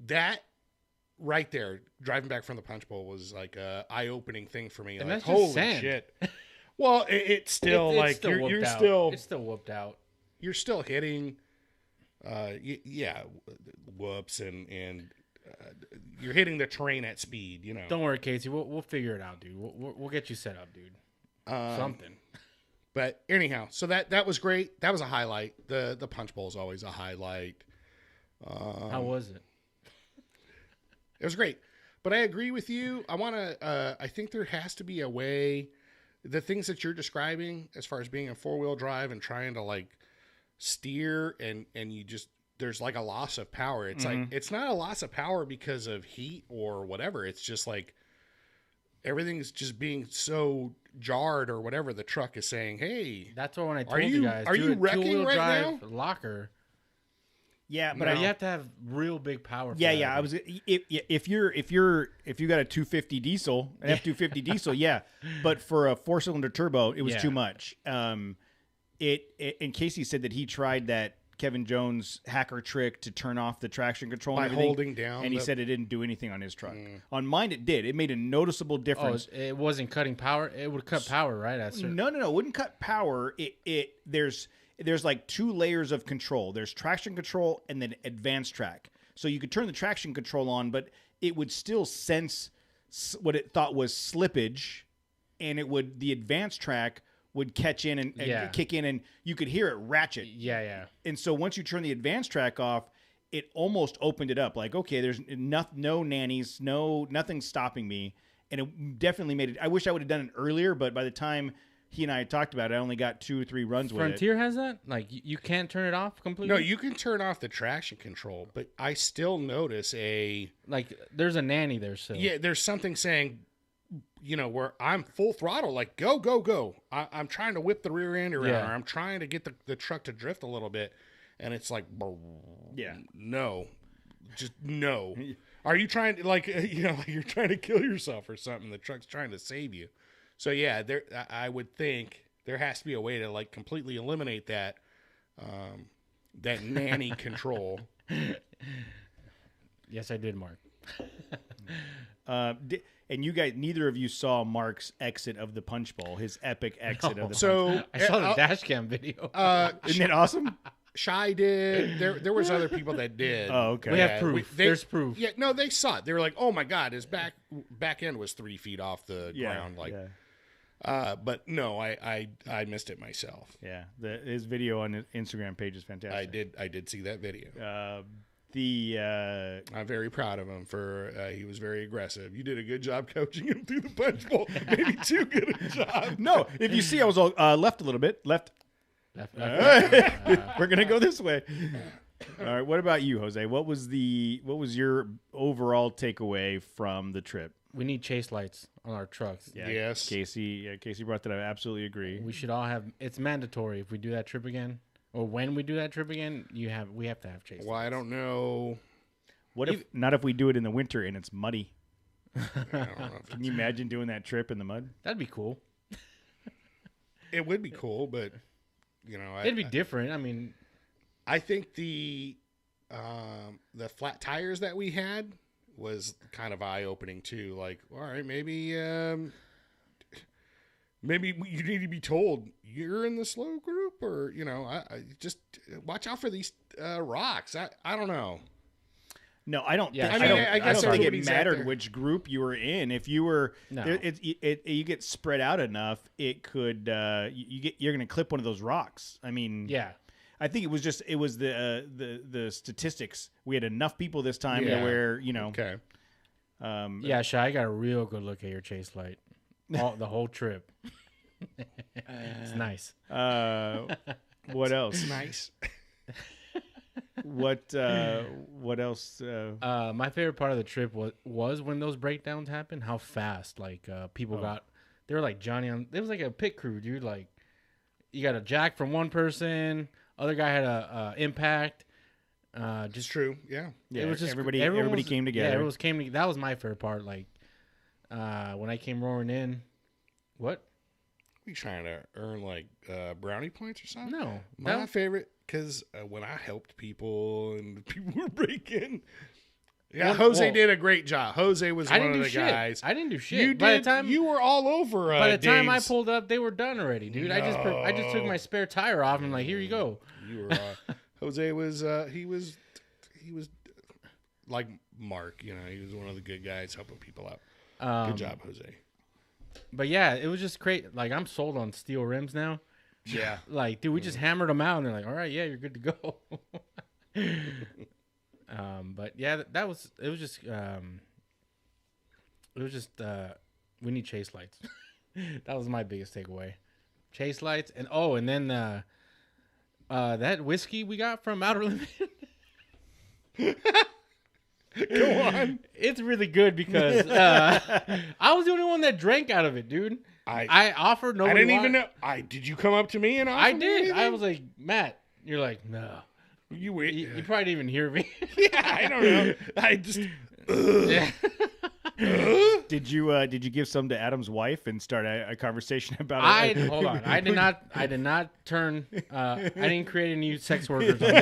That right there, driving back from the punch bowl was like a eye-opening thing for me. And like, that's just holy sand. shit! Well, it's still it's still you're still it's still whooped out. You're still hitting, whoops and you're hitting the terrain at speed. You know. Don't worry, Casey. We'll figure it out, dude. We'll get you set up, dude. Something. But anyhow, so that was great. That was a highlight. The punch bowl is always a highlight. How was it? It was great. But I agree with you. I think there has to be a way, the things that you're describing as far as being in 4-wheel drive and trying to like steer and you just, there's like a loss of power. It's like, it's not a loss of power because of heat or whatever. It's just like everything's just being so jarred or whatever. The truck is saying, hey, that's what when I told you guys, are you wrecking right now? Locker. Yeah, but you have to have real big power. For yeah, that. yeah. I was if you got a 250 diesel, an F250 diesel, yeah. But for a 4-cylinder turbo, it was too much. And Casey said that he tried that Kevin Jones hacker trick to turn off the traction control by and everything, holding down, and he said it didn't do anything on his truck. On mine, it did. It made a noticeable difference. Oh, it wasn't cutting power. It would cut power, right? No, it wouldn't cut power. There's like 2 layers of control. There's traction control and then advanced track. So you could turn the traction control on, but it would still sense what it thought was slippage, and the advanced track would catch in and kick in, and you could hear it ratchet. Yeah. And so once you turn the advanced track off, it almost opened it up. Like, okay, there's no nannies, nothing stopping me. And it definitely made it. I wish I would have done it earlier, but by the time he and I talked about it, I only got 2 or 3 runs with it. Frontier has that? Like, you can't turn it off completely? No, you can turn off the traction control, but I still notice like, there's a nanny there still. Yeah, there's something saying, where I'm full throttle, like, go. I'm trying to whip the rear end around, or I'm trying to get the truck to drift a little bit, and it's like, no. Just no. Are you trying to, like you're trying to kill yourself or something? The truck's trying to save you. So yeah, I would think there has to be a way to like completely eliminate that nanny control. Yes, I did, Mark. And you guys, neither of you saw Mark's exit of the punch bowl, his epic exit of the punch bowl. I saw the dash cam video. Isn't it awesome? Shy did. There was other people that did. Oh, okay. We have proof. There's proof. Yeah, no, they saw it. They were like, "Oh my god, his back end was 3 feet off the ground." Like, but no, I missed it myself. Yeah, his video on his Instagram page is fantastic. I did see that video. I'm very proud of him for he was very aggressive. You did a good job coaching him through the punch bowl. Maybe too good a job. No, if you see, I was all left a little bit. Left. We're gonna go this way. All right. What about you, Jose? What was your overall takeaway from the trip? We need chase lights on our trucks. Yeah, yes, Casey brought that up. I absolutely agree. We should all have. It's mandatory if we do that trip again, or when we do that trip again. We have to have chase lights. Well, I don't know. What if not if we do it in the winter and it's muddy? Can you imagine doing that trip in the mud? That'd be cool. It would be cool, but it'd be different. I mean, I think the flat tires that we had was kind of eye-opening too. Like, all right, maybe you need to be told you're in the slow group, or I just watch out for these rocks. I don't know. No, I don't. Yeah, I guess don't think it everybody's out mattered there. which group you were in. If you were, you get spread out enough, it could you're going to clip one of those rocks. I mean, yeah. I think it was the statistics. We had enough people this time to where Okay. Shy, I got a real good look at your chase light, the whole trip. It's nice. What else? Nice. What else? My favorite part of the trip was when those breakdowns happened. How fast people got. They were like Johnny on. It was like a pit crew, dude. Like you got a jack from one person, other guy had a impact. Just true. Yeah. Yeah. It was just everybody came together. Yeah, everyone came together. That was my favorite part. Like when I came roaring in. What? You trying to earn like brownie points or something? No. My favorite, because when I helped people and people were breaking. Yeah, Jose did a great job. Jose was one of the guys. I didn't do shit. You did. You were all over. By the time I pulled up, they were done already, dude. No. I just took my spare tire off and like, here you go. You were. Jose was. He was like Mark. You know, he was one of the good guys helping people out. Good job, Jose. But yeah, it was just great. Like, I'm sold on steel rims now. Yeah. Like, dude, we just hammered them out, and they're like, all right, yeah, you're good to go. But yeah, it was just we need chase lights. That was my biggest takeaway. Chase lights, and then that whiskey we got from Outer Limit. Go on. It's really good because I was the only one that drank out of it, dude. I offered. Nobody I didn't even know. Did you come up to me and offer I me did. anything? I was like, Matt. You're like, no. You probably didn't even hear me. Yeah, I don't know. I just. Yeah. Did you give some to Adam's wife and start a conversation about it? Hold on. I did not turn. I didn't create any sex workers on this show.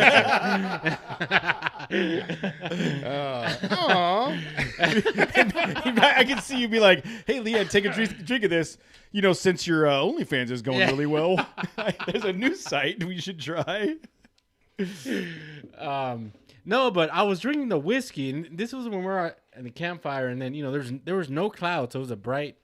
I can see you be like, "Hey, Leanne, take a drink of this. You know, since your OnlyFans is going really well, there's a new site we should try." No, but I was drinking the whiskey, and this was when we were at the campfire, and then there was no clouds, so it was a bright.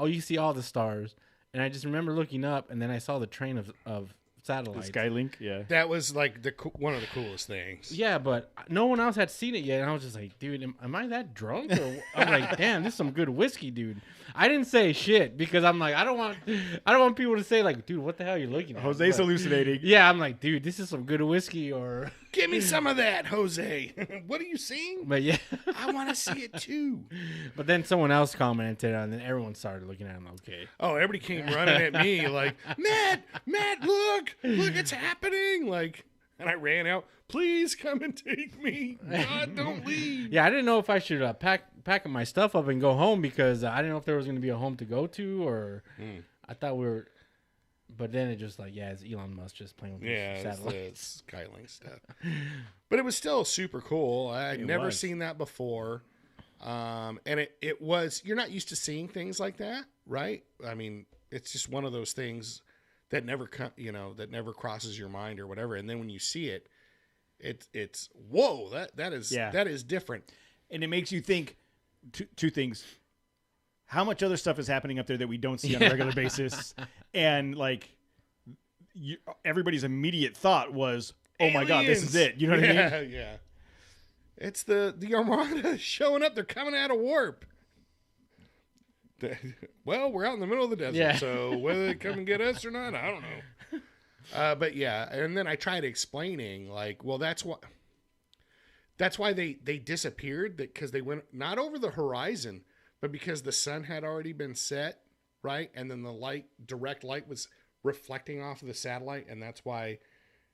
You see all the stars, and I just remember looking up, and then I saw the train of satellites. The Skylink, yeah. That was like one of the coolest things. Yeah, but no one else had seen it yet, and I was just like, dude, am I that drunk? Or I'm like, damn, this is some good whiskey, dude. I didn't say shit because I'm like, I don't want people to say like, dude, what the hell are you looking at? Jose's hallucinating. Yeah, I'm like, dude, this is some good whiskey, or give me some of that, Jose. What are you seeing? But yeah, I want to see it too. But then someone else commented, and then everyone started looking at him. Okay. Oh, everybody came running at me like, Matt, look, it's happening. Like, and I ran out. Please come and take me. God, don't leave. Yeah, I didn't know if I should pack my stuff up and go home because I didn't know if there was going to be a home to go to, or I thought we were. But then it just like, yeah, it's Elon Musk just playing with his satellites. The Skylink stuff. But it was still super cool. I'd never seen that before. And it was, you're not used to seeing things like that, right? I mean, it's just one of those things that never crosses your mind or whatever. And then when you see it, it's whoa, that is different. And it makes you think two things. How much other stuff is happening up there that we don't see on a regular basis? And like everybody's immediate thought was, oh Aliens! My God, this is it. You know what I mean? Yeah. It's the Armada showing up. They're coming out of warp. Well, we're out in the middle of the desert, so whether they come and get us or not, I don't know. But yeah, and then I tried explaining, like, well, that's why they disappeared, because they went not over the horizon, but because the sun had already been set, right? And then the direct light was reflecting off of the satellite, and that's why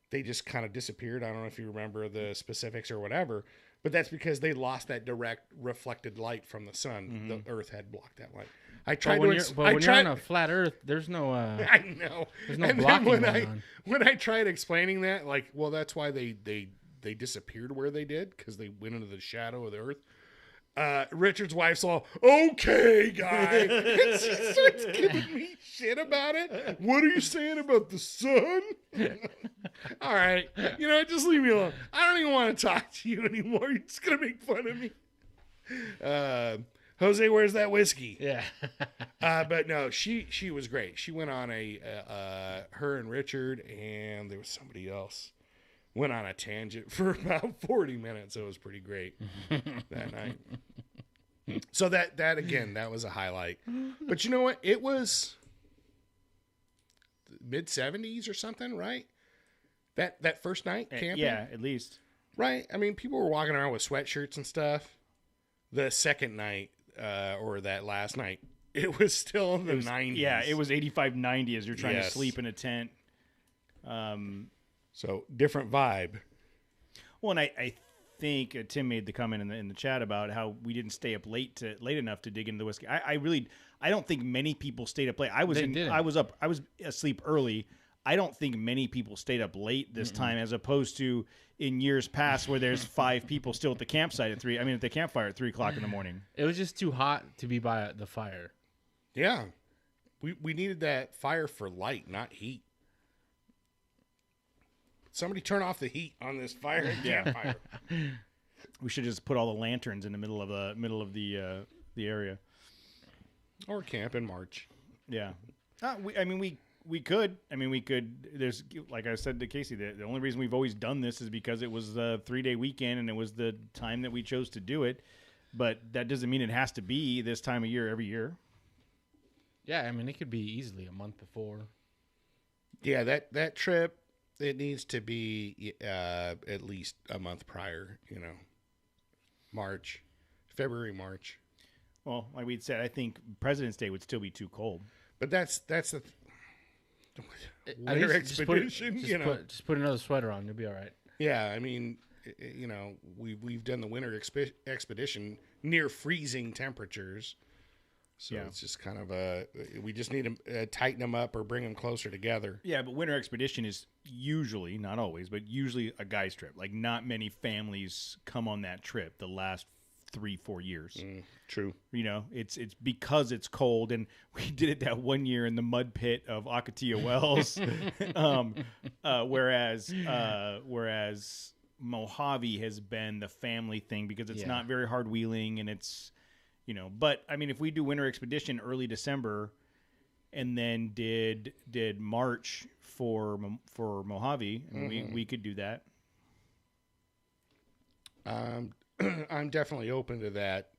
they just kind of disappeared. I don't know if you remember the specifics or whatever, but that's because they lost that direct reflected light from the sun. Mm-hmm. The Earth had blocked that light. I tried when you're on a flat Earth, there's no. I know. There's no blocking when I tried explaining that, like, well, that's why they disappeared where they did, because they went into the shadow of the Earth. Richard's wife's all, okay, guy. And she starts giving me shit about it. What are you saying about the sun? All right. You know, just leave me alone. I don't even want to talk to you anymore. You're just going to make fun of me. Jose, where's that whiskey? Yeah. But no, she was great. She went on her and Richard, and there was somebody else, went on a tangent for about 40 minutes. It was pretty great that night. So that again, that was a highlight. But you know what? It was mid-70s or something, right? That first night camping? Yeah, at least. Right? I mean, people were walking around with sweatshirts and stuff. The second night, or that last night, it was still in the 90s. Yeah, it was 85, 90 as you're trying to sleep in a tent. So different vibe. Well, and I think Tim made the comment in the chat about how we didn't stay up late enough to dig into the whiskey. I don't think many people stayed up late. I was asleep early. I don't think many people stayed up late this time, as opposed to in years past where there's 5 people still at the campsite at the campfire at 3:00 in the morning. It was just too hot to be by the fire. Yeah, we needed that fire for light, not heat. Somebody turn off the heat on this fire campfire. We should just put all the lanterns in the middle of the area. Or camp in March. Yeah. We could. There's, like I said to Casey, the only reason we've always done this is because it was a 3-day weekend and it was the time that we chose to do it. But that doesn't mean it has to be this time of year every year. Yeah, I mean, it could be easily a month before. Yeah, that trip, it needs to be at least a month prior, February, March. Well, like we'd said, I think President's Day would still be too cold. But that's the Winter expedition, just put another sweater on. You'll be all right. Yeah, I mean, we've done the winter expedition near freezing temperatures. So it's just kind of we just need to tighten them up or bring them closer together. Yeah, but winter expedition is usually, not always, but usually a guy's trip. Like, not many families come on that trip the last 3-4 years. True. It's because it's cold, and we did it that one year in the mud pit of Ocotillo Wells. Whereas Mojave has been the family thing because it's not very hard wheeling, and it's, but I mean, if we do winter expedition early December and then did March for Mojave, I mean, we could do that. I'm definitely open to that.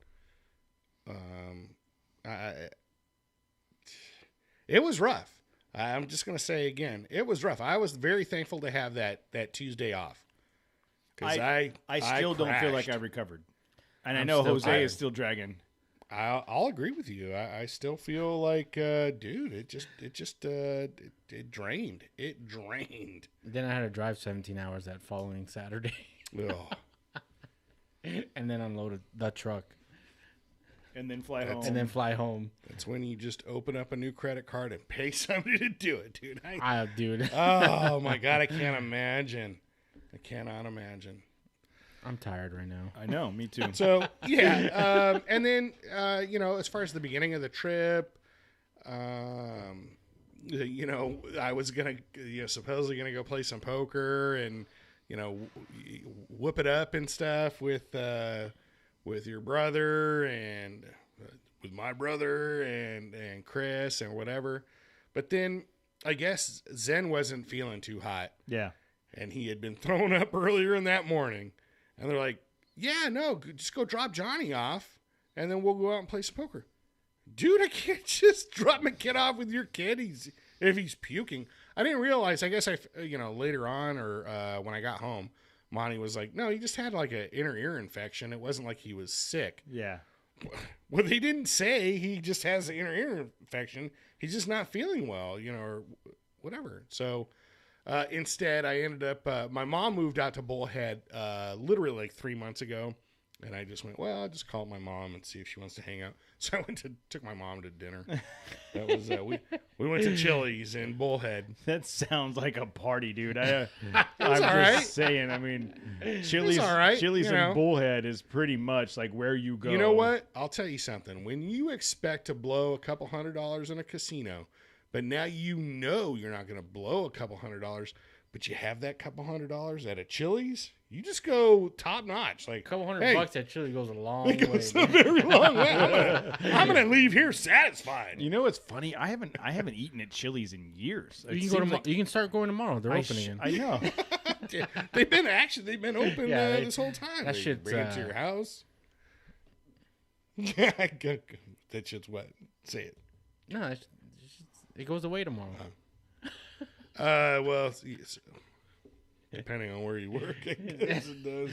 It was rough. I'm just going to say again, it was rough. I was very thankful to have that Tuesday off. Because I still don't feel like I've recovered. And I know Jose is still dragging. I'll agree with you. I still feel like, dude, it drained. It drained. Then I had to drive 17 hours that following Saturday. Oh. And then unloaded the truck. And then fly home. That's when you just open up a new credit card and pay somebody to do it, dude. Dude. Oh, my God. I can't imagine. I cannot imagine. I'm tired right now. I know. Me too. So, yeah. And then, as far as the beginning of the trip, I was going to, supposedly going to go play some poker and, whoop it up and stuff with your brother and with my brother and Chris and whatever. But then I guess Zen wasn't feeling too hot. Yeah. And he had been thrown up earlier in that morning. And they're like, yeah, no, just go drop Johnny off and then we'll go out and play some poker. Dude, I can't just drop my kid off with your kid if he's puking. I didn't realize, I guess later on or when I got home, Monty was like, no, he just had like an inner ear infection. It wasn't like he was sick. Yeah. Well, they didn't say he just has an inner ear infection. He's just not feeling well, or whatever. So instead, I ended up, my mom moved out to Bullhead literally like 3 months ago. And I just went, well, I'll just call my mom and see if she wants to hang out. So I took my mom to dinner. That was we went to Chili's in Bullhead. That sounds like a party, dude. I'm all just right. saying. I mean, Chili's in Bullhead is pretty much like where you go. You know what? I'll tell you something. When you expect to blow a couple $100 in a casino, but now you're not going to blow a couple $100, but you have that couple $100 at a Chili's, you just go top notch. Like a couple $100 at Chili goes a long way. It goes a very long way. I'm gonna leave here satisfied. You know what's funny? I haven't eaten at Chili's in years. You can start going tomorrow. They're opening again. I know. They've been open this whole time. That shit's bring it to your house. Yeah, that shit's what? Say it. No, it goes away tomorrow. Well, depending on where you work, I guess it does.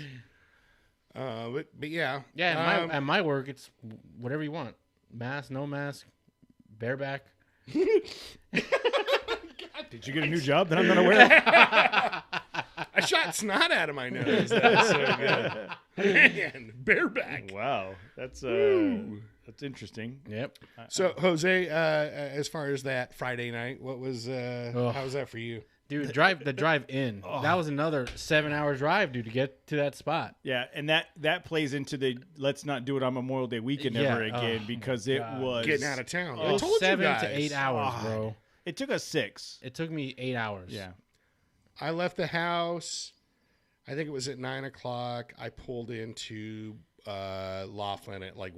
But yeah. Yeah, at my work, it's whatever you want. Mask, no mask, bareback. Did you get a new job that I'm not aware of? I shot snot out of my nose. That's so good. Man, bareback. Wow. That's interesting. Yep. So, Jose, as far as that Friday night, what was how was that for you? Dude, the drive in. Oh. That was another 7-hour drive, dude, to get to that spot. Yeah, and that plays into the let's not do it on Memorial Day weekend ever again because it was getting out of town. I told 7 to 8 hours, bro. It took us 6. It took me 8 hours. Yeah. I left the house. I think it was at 9 o'clock. I pulled into Laughlin at like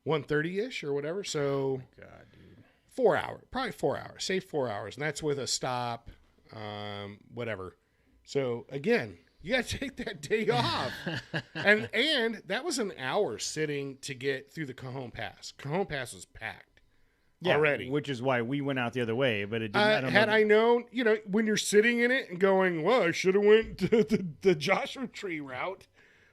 1:30ish or whatever. So God, dude. 4 hours, probably 4 hours. Say 4 hours, and that's with a stop, whatever. So again, you got to take that day off, and that was an hour sitting to get through the Cajon Pass. Cajon Pass was packed. Yeah, already. Which is why we went out the other way, but it didn't. I known, when you're sitting in it and going, well, I should have went to the Joshua Tree route.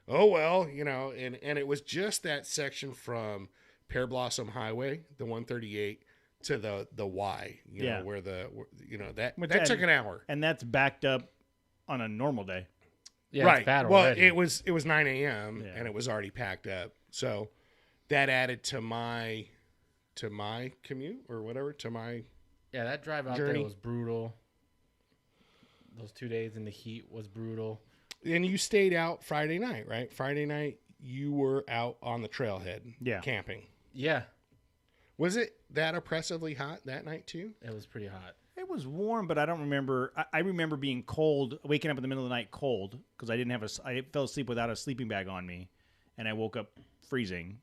Oh, well, and it was just that section from Pear Blossom Highway, the 138, to the Y, where that took an hour. And that's backed up on a normal day. Yeah, right. It's bad well, already. it was 9 a.m. and it was already packed up. So that added to my commute or whatever, Yeah, that drive out journey. there was brutal. Those 2 days in the heat was brutal. And you stayed out Friday night, right? Friday night you were out on the trailhead camping. Yeah. Was it that oppressively hot that night too? It was pretty hot. It was warm, but I don't remember. I remember being cold, waking up in the middle of the night cold because I fell asleep without a sleeping bag on me, and I woke up freezing.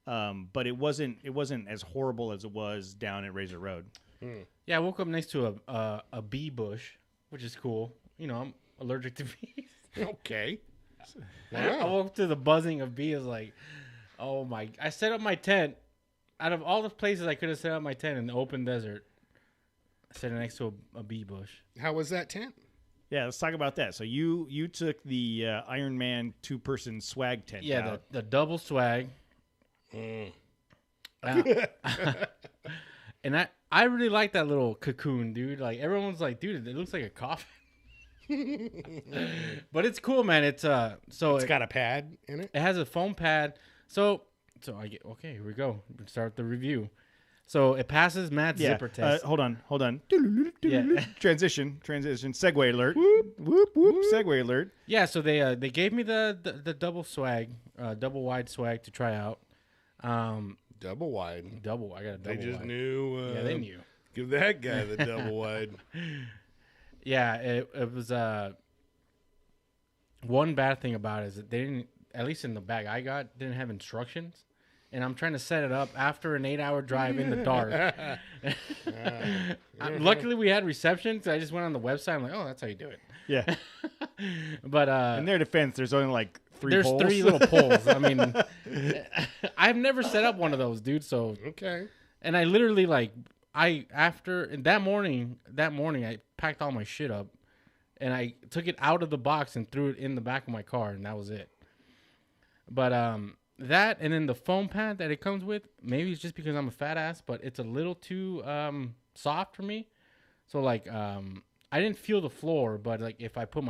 But it wasn't as horrible as it was down at Razor Road. Yeah, I woke up next to a bee bush, which is cool. I'm allergic to bees. Okay. I Wow. woke up to the buzzing of bees. Like, oh my! I set up my tent. Out of all the places I could have set up my tent in the open desert, I set it next to a bee bush. How was that tent? Yeah, let's talk about that. So you took the Iron Man 2-person swag tent. Yeah, out. the double swag. And I really like that little cocoon, dude. Like everyone's like, dude, it looks like a coffin. But it's cool, man. It's got a pad in it. It has a foam pad. So I get okay. Here we go. We'll start the review. So it passes Matt's zipper test. Hold on. Yeah. Transition. Segway alert. Whoop. Segway alert. Yeah. So they gave me the double swag, double wide swag to try out. Double wide. I got a double wide. They just knew. Yeah, they knew. Give that guy the double wide. Yeah, it was one bad thing about it is that they didn't, at least in the bag I got, didn't have instructions. And I'm trying to set it up after an 8-hour drive in the dark. Luckily, we had reception, so I just went on the website. I'm like, oh, that's how you do it. Yeah. But in their defense, there's only like three there's poles. 3 little poles. I mean, I've never set up one of those, dude. So Okay. and I literally that morning I packed all my shit up and I took it out of the box and threw it in the back of my car, and that was it. But that and then the foam pad that it comes with, maybe it's just because I'm a fat ass, but it's a little too soft for me. So like I didn't feel the floor, but like if I put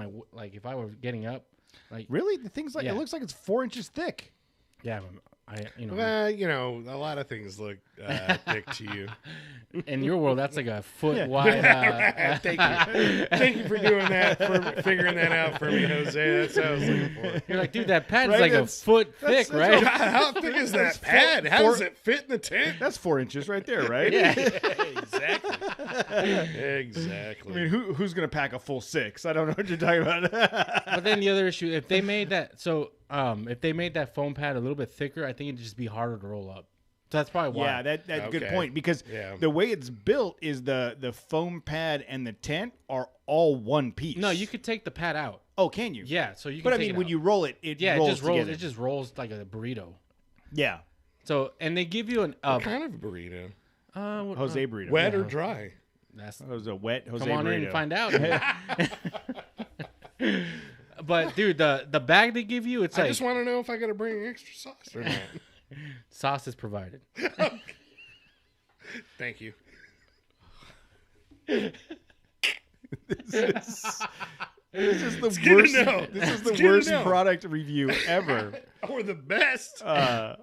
if I were getting up, like Really? The thing's like, Yeah. it looks like it's 4 inches thick. yeah, Well, a lot of things look thick to you. in your world that's like a foot wide. Thank you. Thank you for doing that, for figuring that out for me, Jose. That's what I was looking for. You're like, dude, that pad's Right, like a that's- foot thick, right? God, how thick is that pad? How does it fit in the tent? That's 4 inches right there, right? Yeah. Exactly. I Exactly. mean, who's gonna pack a full 6? I don't know what you're talking about. But then the other issue, if they made that foam pad a little bit thicker, I think it'd just be harder to roll up. So that's probably why. Yeah, that's a good Okay. point because Yeah. the way it's built is the foam pad and the tent are all one piece. No, you could take the pad out. Oh, can you? Yeah, so you can But I take mean, it when out. you roll it, it rolls it just rolls. together. It just rolls like a burrito. Yeah. So and they give you an What kind of burrito? Jose burrito. Wet or dry? That's That was a wet Jose come on burrito. in and find out. But dude, the bag they give you, it's I like just want to know if I got to bring extra sauce or not. sauce is provided. Thank you. This is the good to worst. know. This is It's the good to worst know. product review ever. Or the best.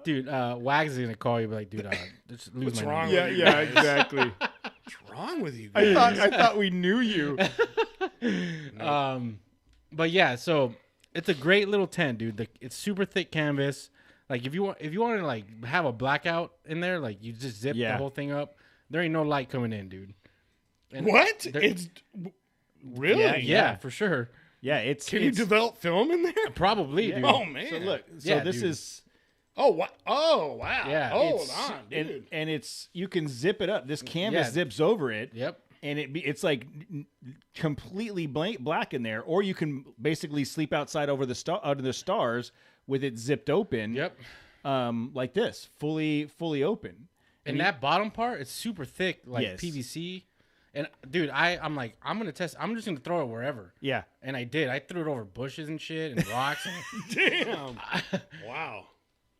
Dude, Wags is gonna call you, be like, dude, just lose What's my wrong number. with yeah, exactly. What's wrong with you I guys? thought we knew you. But yeah, so it's a great little tent, dude. It's super thick canvas. Like if you want to like have a blackout in there, like you just zip the Yeah. whole thing up. There ain't no light coming in, dude. And What? there- It's Really? Yeah, for sure. Yeah, it's Can you develop film in there? Probably, dude. Oh man. So look, Yeah, this dude. is Oh wow. Oh wow. Yeah. Hold on, dude. and it's you can zip it up. This canvas Yeah. zips over it. Yep. And it's like completely black in there, or you can basically sleep outside over under the stars with it zipped open. Yep. Like this, fully open. And that bottom part, it's super thick, like Yes. PVC. And dude, I'm like, I'm gonna test. I'm just gonna throw it wherever. Yeah. And I did. I threw it over bushes and shit and rocks. Damn. Wow.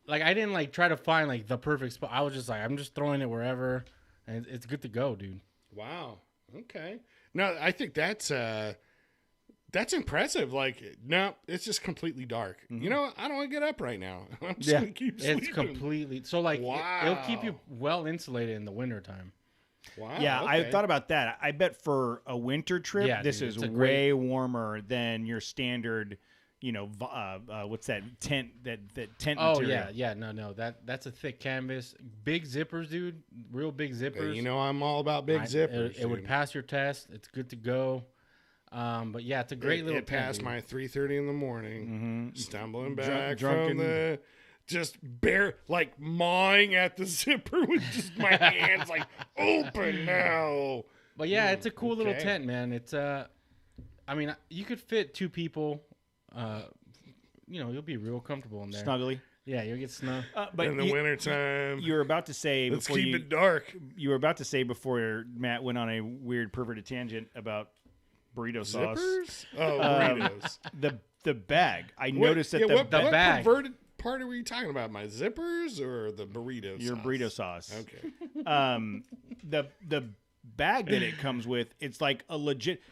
Like I didn't like try to find like the perfect spot. I was just like, I'm just throwing it wherever, and it's good to go, dude. Wow. Okay. No, I think that's impressive. Like, no, it's just completely dark. You know, I don't want to get up right now. I'm just gonna keep sleeping. It's completely so like Wow. it'll keep you well insulated in the wintertime. Wow. Yeah, okay. I thought about that. I bet for a winter trip, Yeah, this dude, is it's a way warmer than your standard. You know, what's that tent? That tent. Oh material. yeah, no. That's a thick canvas, big zippers, dude. Real big zippers. You know, I'm all about big zippers. It would dude. pass your test. It's good to go. But yeah, it's a great little It tent, passed dude. my 3:30 in the morning. Stumbling back drunken- from the just like mawing at the zipper with just my hands like open now. But yeah, it's a cool little okay. tent, man. It's I mean, you could fit 2 people. You know, you'll be real comfortable in there. Snuggly. Yeah, you'll get snug. But In the wintertime. you were about to say Let's before keep it dark. you were about to say before Matt went on a weird perverted tangent about burrito sauce. Zippers? Oh, burritos. The bag. I noticed that what the bag. perverted part were you talking about? My zippers or the burrito your sauce? burrito sauce. Okay. The bag that it comes with, it's like a legit.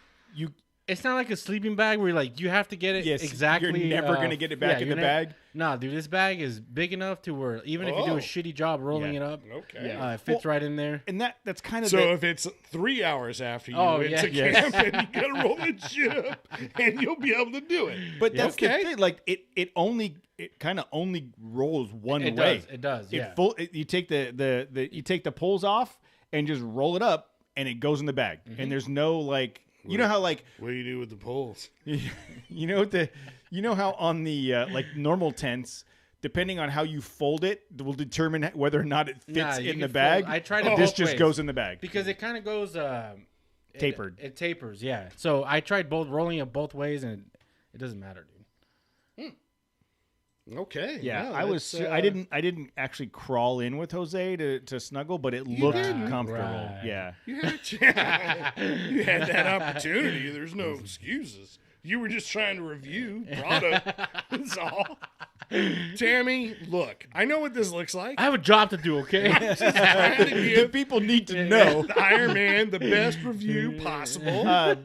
It's not like a sleeping bag where you have to get it exactly. You're never gonna get it back in the bag. Nah, dude, this bag is big enough to where even if you do Oh. a shitty job rolling Yeah. it up, Okay. it fits right in there. And that's kind of So if it's 3 hours after you went to camp and you gotta roll that shit up, and you'll be able to do it. But that's okay. the thing. Like it kind of only rolls one It way. does. It does. Yeah. You take you take the poles off and just roll it up, and it goes in the bag. And there's no like. You know how like What do you do with the poles? you know how on the like normal tents, depending on how you fold it, will determine whether or not it fits you in the can bag. fold- I tried it This both just ways. goes in the bag. because it kind of goes Tapered. It tapers, yeah. So I tried rolling it both ways, and it doesn't matter, dude. Okay. Yeah, no, I didn't actually crawl in with Jose to snuggle, but it looked didn't? comfortable. Right. Yeah. You had that opportunity. There's no excuses. You were just trying to review product. That's all. Tammy, look, I know what this looks like. I have a job to do, okay? Trying to The give people need to know. the Iron Man the best review possible.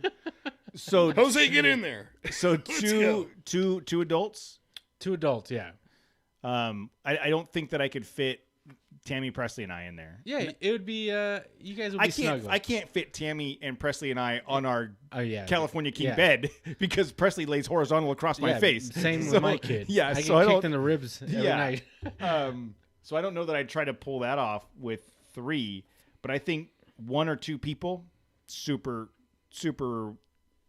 So Jose, get in there. so go. two adults. 2 adults, yeah. I don't think that I could fit Tammy, Presley, and I in there. Yeah, it would be, you guys would be snuggled. I can't fit Tammy and Presley and I on our Oh, yeah. California King Yeah. bed because Presley lays horizontal across my Yeah, face. Same So, with my kid. Yeah, I get so I kicked don't. in the ribs every night. So I don't know that I'd try to pull that off with 3, but I think 1 or 2 people, super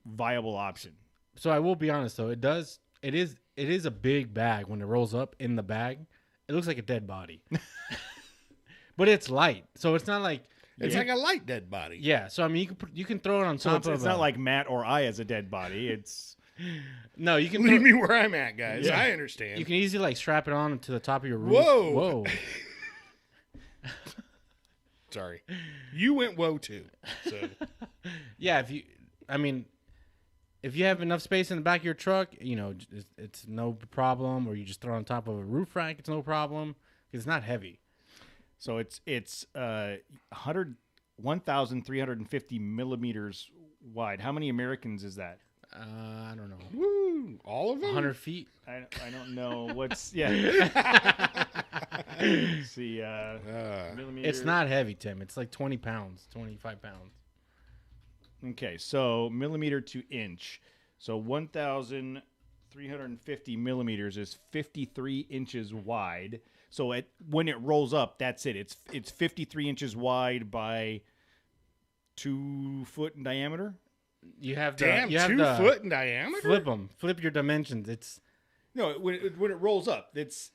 viable option. So I will be honest though, it is a big bag when it rolls up in the bag. It looks like a dead body. But it's light. So it's not like It's like a light dead body. yeah, so I mean you can throw it on So top of it's not like Matt or I as a dead body. It's no, you can Leave me where I'm at, guys. Yeah. I understand. you can easily like strap it on to the top of your roof. Whoa. Whoa. Sorry. You went whoa too. So Yeah, if you have enough space in the back of your truck, it's no problem. Or you just throw it on top of a roof rack, it's no problem because it's not heavy. so it's 1,350 millimeters wide. How many Americans is that? I don't know, woo, all of them? 100 feet. I don't know what's Let's see, millimeters. It's not heavy, Tim. It's like 20 pounds, 25 pounds. Okay, so millimeter to inch. So 1,350 millimeters is 53 inches wide. So when it rolls up, that's it. It's 53 inches wide by 2 foot in diameter. You have Damn, you have 2 foot in diameter? Flip them. Flip your dimensions. It's No, when it rolls up, it's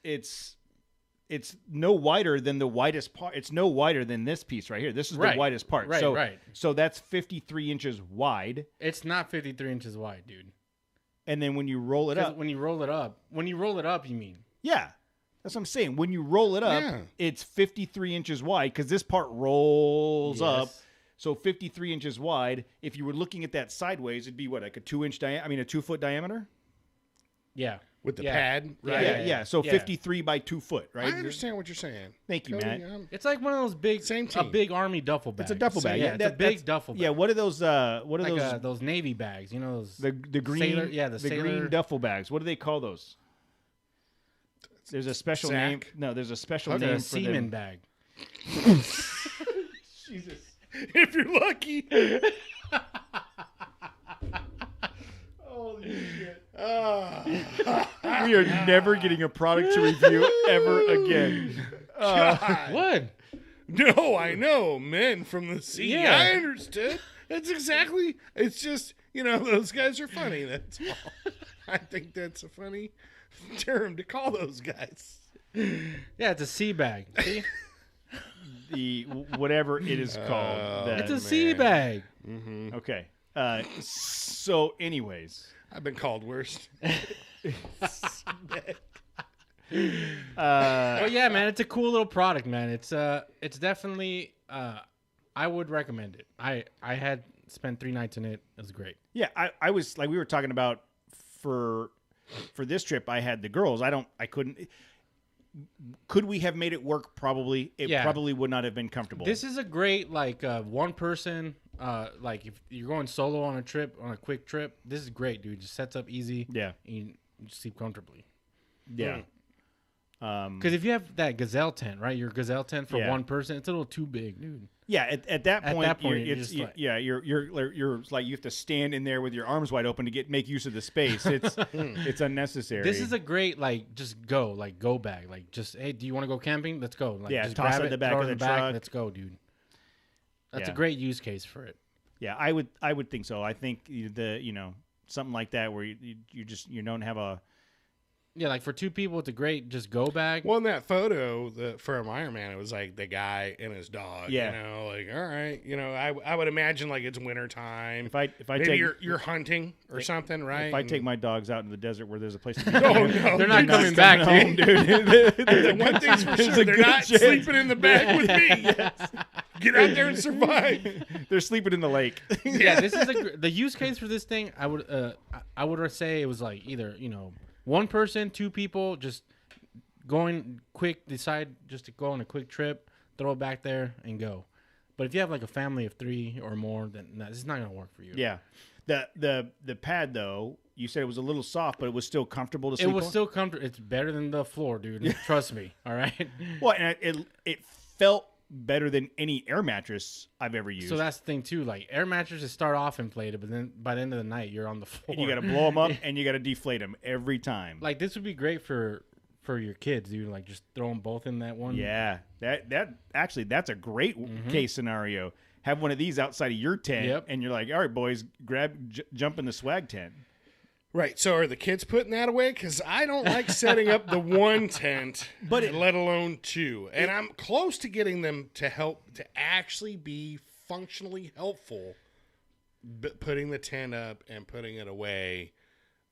no wider than the widest part. It's no wider than this piece right here. This is the widest part. Right, right. So that's 53 inches wide. It's not 53 inches wide, dude. And then when you roll it up, when you roll it up, you mean? yeah, that's what I'm saying. When you roll it up, it's 53 inches wide because this part rolls up. So 53 inches wide. If you were looking at that sideways, it'd be what, like a 2 foot diameter? Yeah. With the pad, Yeah, right? Yeah. So 53 by 2 foot, right? I understand what you're saying. Thank you, Cody, Matt. It's like one of those big, a big army duffel bag. It's a duffel bag. Yeah, it's a big duffel bag. Yeah, what are those? What are like those Navy bags? You know those the green? sailor, the sailor, green duffel bags. What do they call those? There's a special name. No, there's a special name a for seaman them. bag. Jesus. If you're lucky. Holy shit. We are never getting a product to review ever again. What? No, I know. Men from the sea. Yeah. I understood. That's exactly. It's just, those guys are funny. That's all. I think that's a funny term to call those guys. Yeah, it's a sea bag. See? The whatever it is called. It's a sea bag. Mm-hmm. Okay. So, anyways, I've been called worse. But yeah, man, it's a cool little product, man. It's definitely I would recommend it. I had spent 3 nights in it. It was great. Yeah, I was like we were talking about for this trip. I had the girls. I couldn't. Could we have made it work? Probably. It probably would not have been comfortable. This is a great one person. Like if you're going solo on a quick trip, this is great, dude. Just sets up easy. Yeah. And you just sleep comfortably. Yeah. Because if you have that gazelle tent, right? Your gazelle tent for one person, it's a little too big, dude. Yeah, at that point, you're you're like you have to stand in there with your arms wide open to make use of the space. It's it's unnecessary. This is a great just go bag. Like just hey, do you want to go camping? Let's go. Like, just toss grab it in the back of the truck. Let's go, dude. That's a great use case for it. Yeah, I would think so. I think something like that where you don't have a. Yeah, like for 2 people, it's a great just go bag. Well, in that photo from Iron Man, it was like the guy and his dog. Yeah. Like all right, I would imagine like it's wintertime. If I maybe take you're hunting or something, right? If I take my dogs out in the desert where there's a place to be, no, they're not coming back, home, dude. The one thing's for sure, they're not chance. sleeping in the bag with me. Yes. Get out there and survive. They're sleeping in the lake. Yeah, this is the use case for this thing. I would say it was like either 1 person, 2 people, just going quick, decide just to go on a quick trip, throw it back there, and go. But if you have like a family of 3 or more, then this is not going to work for you. Yeah. The pad, though, you said it was a little soft, but it was still comfortable to sleep on? It was still comfortable. It's better than the floor, dude. Trust me. All right? Well, and it felt better than any air mattress I've ever used. So that's the thing, too. Like, air mattresses start off inflated, but then by the end of the night, you're on the floor. And you got to blow them up, and you got to deflate them every time. Like, this would be great for your kids, dude. Like, just throw them both in that one. Yeah. That's a great case scenario. Have one of these outside of your tent, and you're like, all right, boys, jump in the swag tent. Right. So are the kids putting that away? Because I don't like setting up the one tent, let alone 2. And I'm close to getting them to help to actually be functionally helpful, putting the tent up and putting it away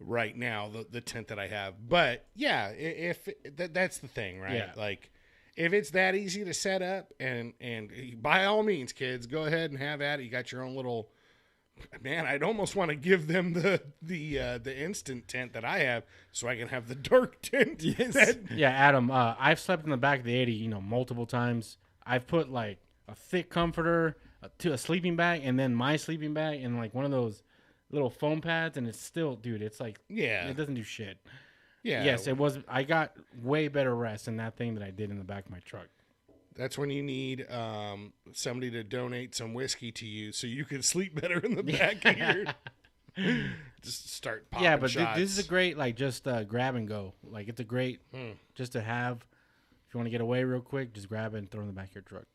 right now, the tent that I have. But, yeah, if that's the thing, right? Yeah. Like, if it's that easy to set up, and by all means, kids, go ahead and have at it. You got your own little... Man, I'd almost want to give them the instant tent that I have, so I can have the dark tent. Yes. Yeah, Adam. I've slept in the back of the 80, multiple times. I've put like a thick comforter to a sleeping bag, and then my sleeping bag, and like one of those little foam pads, and it's still, dude. It's like it doesn't do shit. Yeah. Yes, it was. I got way better rest in that thing than I did in the back of my truck. That's when you need somebody to donate some whiskey to you so you can sleep better in the back of your... Just start popping Yeah, but shots. this is a great, just grab and go. Like, it's a great, just to have. If you want to get away real quick, just grab it and throw it in the back of your truck.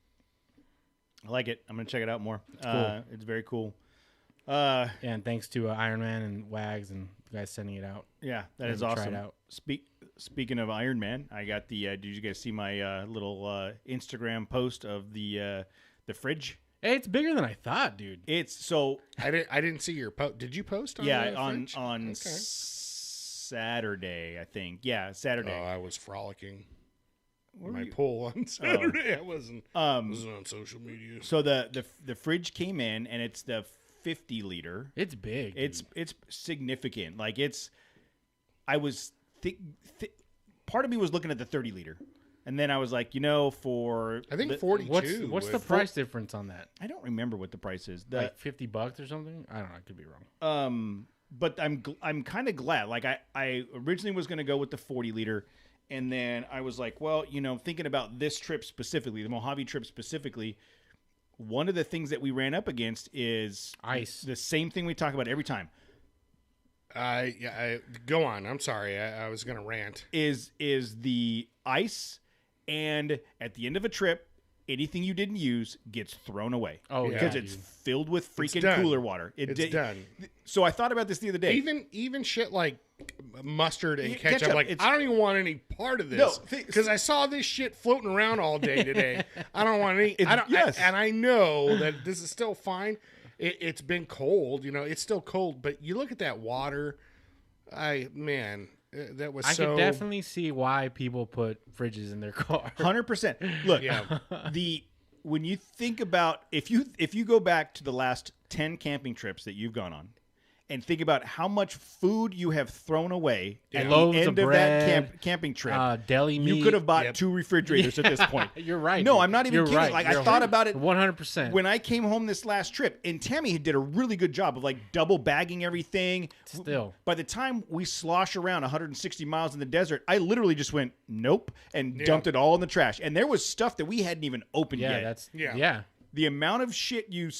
I like it. I'm going to check it out more. It's cool. It's very cool. And thanks to Iron Man and Wags and the guys sending it out. Yeah, that is Try it awesome. out. Speaking of Iron Man, I got the. Did you guys see my little Instagram post of the fridge? Hey, it's bigger than I thought, dude. It's so. I didn't see your post. Did you post on Yeah, the on fridge? Saturday, I think. Yeah, Saturday. Oh, I was frolicking. Where My were you? poll on Saturday. I wasn't on social media. So the fridge came in, and it's the 50 liter. It's big. It's significant. Like I was part of me was looking at the 30 liter, and then I was like, for I think 42. What's the price difference on that? I don't remember what the price is. Like $50 or something? I don't know. I could be wrong. But I'm kind of glad. Like I originally was going to go with the 40 liter, and then I was like, well, thinking about this trip specifically, the Mojave trip specifically, one of the things that we ran up against is ice. The same thing we talk about every time. Go on. I'm sorry. I was going to rant. Is the ice, and at the end of a trip, anything you didn't use gets thrown away. Oh, yeah, because it's filled with freaking done. cooler water. It's done. So I thought about this the other day. Even shit like mustard and Ketchup, ketchup. Like it's- I don't even want any part of No, this because I saw this shit floating around all day today. I don't want any. Yes. And I know that this is still fine. It's been cold. It's still cold. But you look at that water. That was I so. could definitely see why people put fridges in their car. 100%. Look, Yeah. When you think about if you go back to the last 10 camping trips that you've gone on, and think about how much food you have thrown away at Loaves the of end of that bread, camping trip, deli meat. you could have bought Yep. 2 refrigerators at this point. You're right. No, dude. I'm not even You're kidding. right. Like I You're thought about it 100%. when I came home this last trip, and Tammy did a really good job of like double bagging everything. Still. By the time we slosh around 160 miles in the desert, I literally just went nope and dumped it all in the trash. And there was stuff that we hadn't even opened Yeah, yet. that's Yeah. yeah. The amount of shit you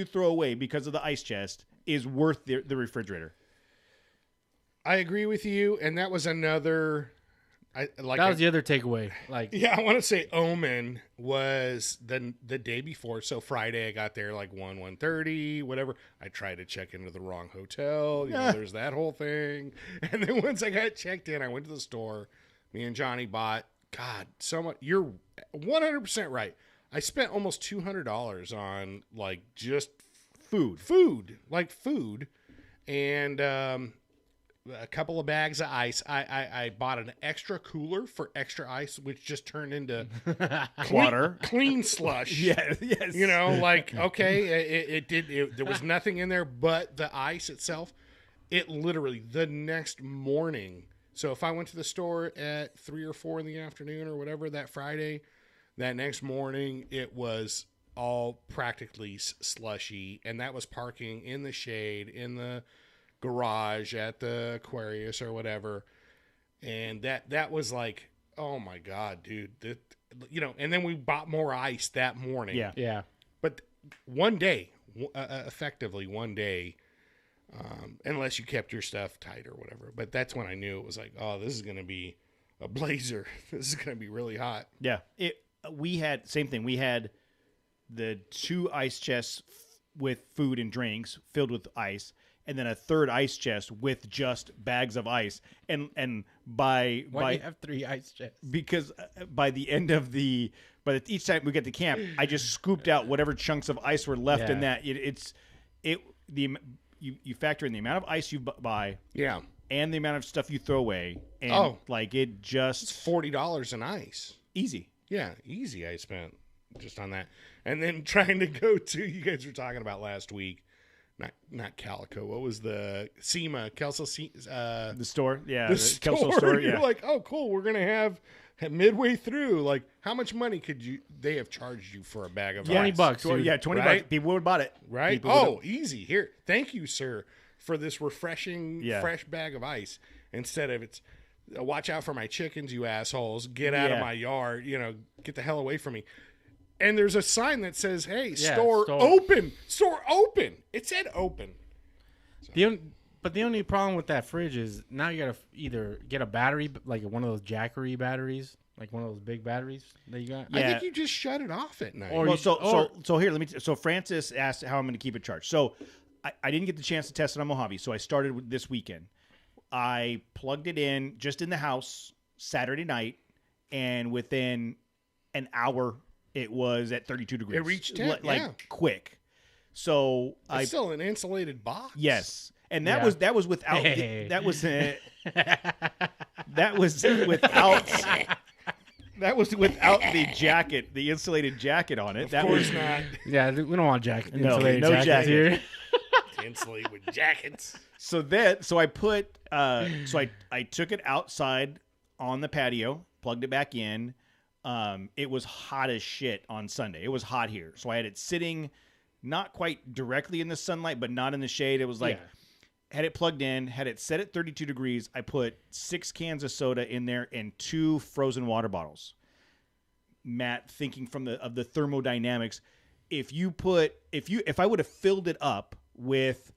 throw away because of the ice chest is worth the refrigerator. I agree with you, and that was another. That was the other takeaway. Like, Yeah, I want to say Omen was the day before. So Friday I got there like 1:30, whatever. I tried to check into the wrong hotel. There's that whole thing. And then once I got checked in, I went to the store. Me and Johnny bought, God, so much. You're 100% right. I spent almost $200 on like just food, and a couple of bags of ice. I bought an extra cooler for extra ice, which just turned into Water. clean slush. Yes. Okay, there was nothing in there but the ice itself. It literally the next morning. So if I went to the store at 3 or 4 in the afternoon or whatever that Friday, that next morning it was all practically slushy, and that was parking in the shade in the garage at the Aquarius or whatever. And that was like, oh my God, dude, and then we bought more ice that morning. yeah. But one day, effectively one day, unless you kept your stuff tight or whatever. But that's when I knew it was like, oh, this is going to be a blazer. This is going to be really hot. Yeah. We had same thing. We had the 2 ice chests with food and drinks filled with ice, and then a third ice chest with just bags of ice. And Why do you have 3 ice chests? because by the end of each time we get to camp, I just scooped out whatever chunks of ice were left in that. You factor in the amount of ice you buy, Yeah. and the amount of stuff you throw away, and it just It's $40 in ice. easy. Yeah, easy I spent just on that. And then trying to go to, you guys were talking about last week, not Calico. What was the SEMA? The store, yeah, the Kelso store. yeah. You're like, oh, cool. We're going to have midway through. Like, how much money could they have charged you for a bag of $20, ice? dude. Yeah, $20. Right? People would have bought it. Right? People would have- Easy. Here. Thank you, sir, for this refreshing, fresh bag of ice. Instead of it's, watch out for my chickens, you assholes. Get out of my yard. Get the hell away from me. And there's a sign that says, hey, store open. Store open. It said open. But the only problem with that fridge is now you got to either get a battery, like one of those Jackery batteries, like one of those big batteries that you got. I think you just shut it off at night. Or Well, you- so here, so Francis asked how I'm going to keep it charged. So I didn't get the chance to test it on Mojave, so I started this weekend. I plugged it in just in the house Saturday night, and within an hour, it was at 32 degrees. It reached 10, quick. So it's still an insulated box. Yes, and that was without that was without the jacket, the insulated jacket on it. Of course not. Yeah, we don't want jacket. No jackets jacket here. Insulate with jackets. So I put I took it outside on the patio, plugged it back in. It was hot as shit on Sunday. It was hot here, so I had it sitting not quite directly in the sunlight, but not in the shade. It was like had it plugged in, had it set at 32 degrees. I put 6 cans of soda in there and 2 frozen water bottles. Matt, thinking from the thermodynamics, if I would have filled it up with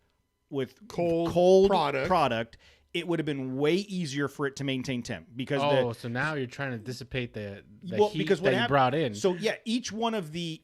cold product, it would have been way easier for it to maintain temp because so now you're trying to dissipate the heat because that you brought in. So yeah, each one of the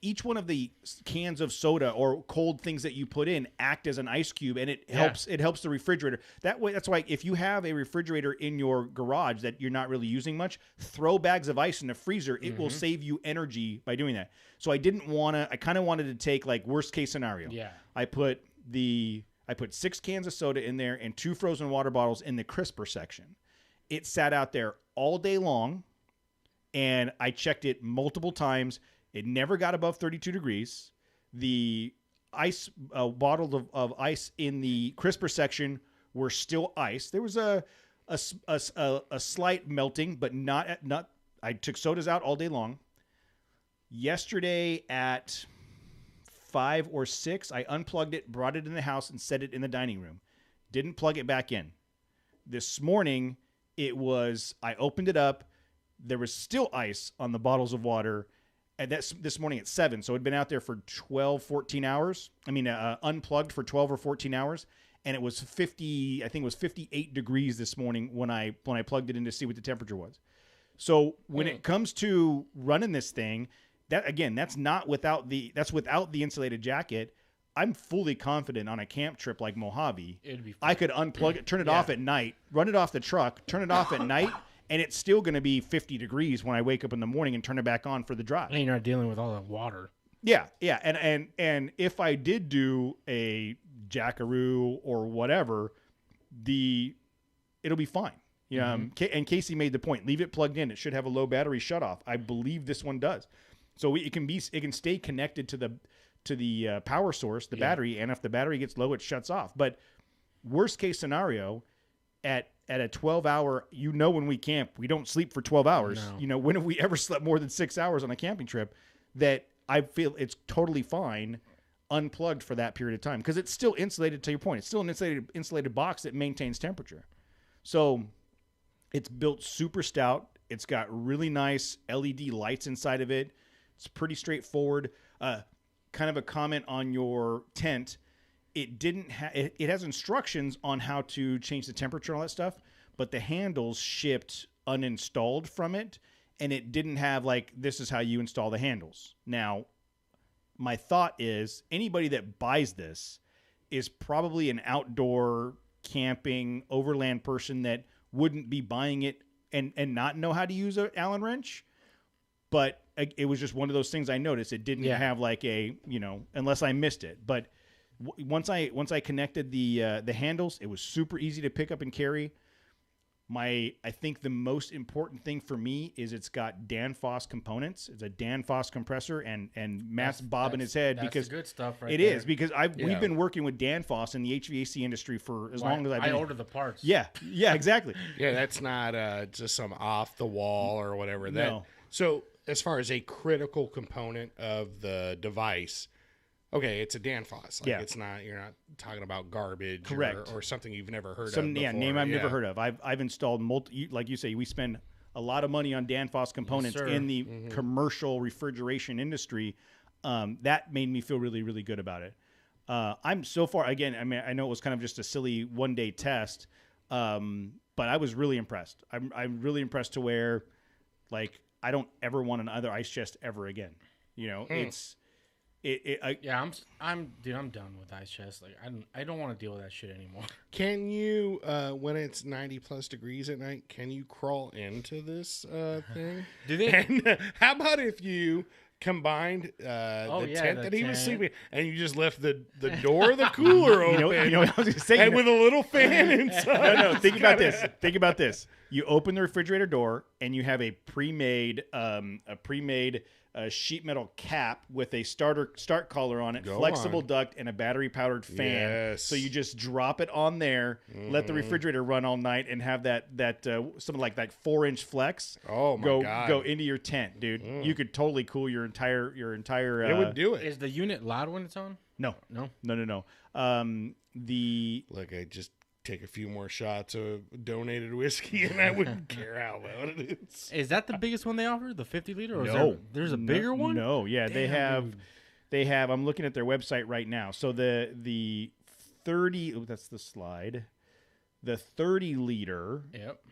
cans of soda or cold things that you put in act as an ice cube, and it helps the refrigerator. That's why if you have a refrigerator in your garage that you're not really using much, throw bags of ice in the freezer. It will save you energy by doing that. So I kind of wanted to take like worst case scenario. Yeah. I put 6 cans of soda in there and 2 frozen water bottles in the crisper section. It sat out there all day long, and I checked it multiple times. It never got above 32 degrees. The ice bottles of ice in the crisper section were still ice. There was a slight melting, but not. I took sodas out all day long. Yesterday at 5 or 6, I unplugged it, brought it in the house, and set it in the dining room. Didn't plug it back in. This morning, I opened it up. There was still ice on the bottles of water. And that's this morning at 7. So it'd been out there for 12, 14 hours. Unplugged for 12 or 14 hours. And it was 58 degrees this morning when I plugged it in to see what the temperature was. So when it comes to running this thing, that's without the insulated jacket. I'm fully confident on a camp trip like Mojave, I could unplug it, turn it off at night, run it off the truck, turn it off at night, and it's still going to be 50 degrees when I wake up in the morning and turn it back on for the drive. And you're not dealing with all the water. Yeah. And if I did do a jackaroo or whatever, it'll be fine. And Casey made the point, leave it plugged in. It should have a low battery shutoff. I believe this one does. So it can stay connected to the power source, the battery, and if the battery gets low, it shuts off. But worst case scenario, at a 12-hour, when we camp, we don't sleep for 12 hours. No. When have we ever slept more than 6 hours on a camping trip? That I feel it's totally fine unplugged for that period of time because it's still insulated. To your point, it's still an insulated box that maintains temperature. So it's built super stout. It's got really nice LED lights inside of it. It's pretty straightforward. Kind of a comment on your tent. It has instructions on how to change the temperature and all that stuff, but the handles shipped uninstalled from it, and it didn't have this is how you install the handles. Now, my thought is anybody that buys this is probably an outdoor camping overland person that wouldn't be buying it and not know how to use an Allen wrench. But it was just one of those things I noticed. It didn't have unless I missed it. But once I connected the handles, it was super easy to pick up and carry. I think the most important thing for me is it's got Danfoss components. It's a Danfoss compressor, and Matt's bobbing his head because the good stuff right it there. is because we've been working with Danfoss in the HVAC industry for as long as I've been. I order the parts. Yeah, exactly. Yeah, that's not just some off the wall or whatever. No. So as far as a critical component of the device, okay, it's a Danfoss. It's not, you're not talking about garbage. Correct. Or something you've never heard of before. Name I've never heard of. I've installed like you say, we spend a lot of money on Danfoss components in the commercial refrigeration industry. That made me feel really, really good about it. I'm so far, again, I know it was kind of just a silly one-day test, but I was really impressed. I'm really impressed to where, I don't ever want another ice chest ever again. I'm done with ice chest. Like I don't want to deal with that shit anymore. Can you, when it's 90+ degrees at night, can you crawl into this thing? Do they? And how about if you combined tent that he was tent. sleeping, and you just left the door of the cooler open, You know what I was gonna say? and with a little fan inside? No. Think about this. Think about this. You open the refrigerator door, and you have a pre-made sheet metal cap with a start collar on it, flexible duct, and a battery-powered fan. Yes. So you just drop it on there, let the refrigerator run all night, and have that something like that 4-inch flex. Oh my God. Go into your tent, dude. You could totally cool your entire. It would do it. Is the unit loud when it's on? No. Look, I just take a few more shots of donated whiskey, and I wouldn't care how loud it is. Is that the biggest one they offer? The 50 liter? Or No. there's a bigger one? No, yeah, Damn, they have. I'm looking at their website right now. So the 30. Oh, that's the slide. The 30 liter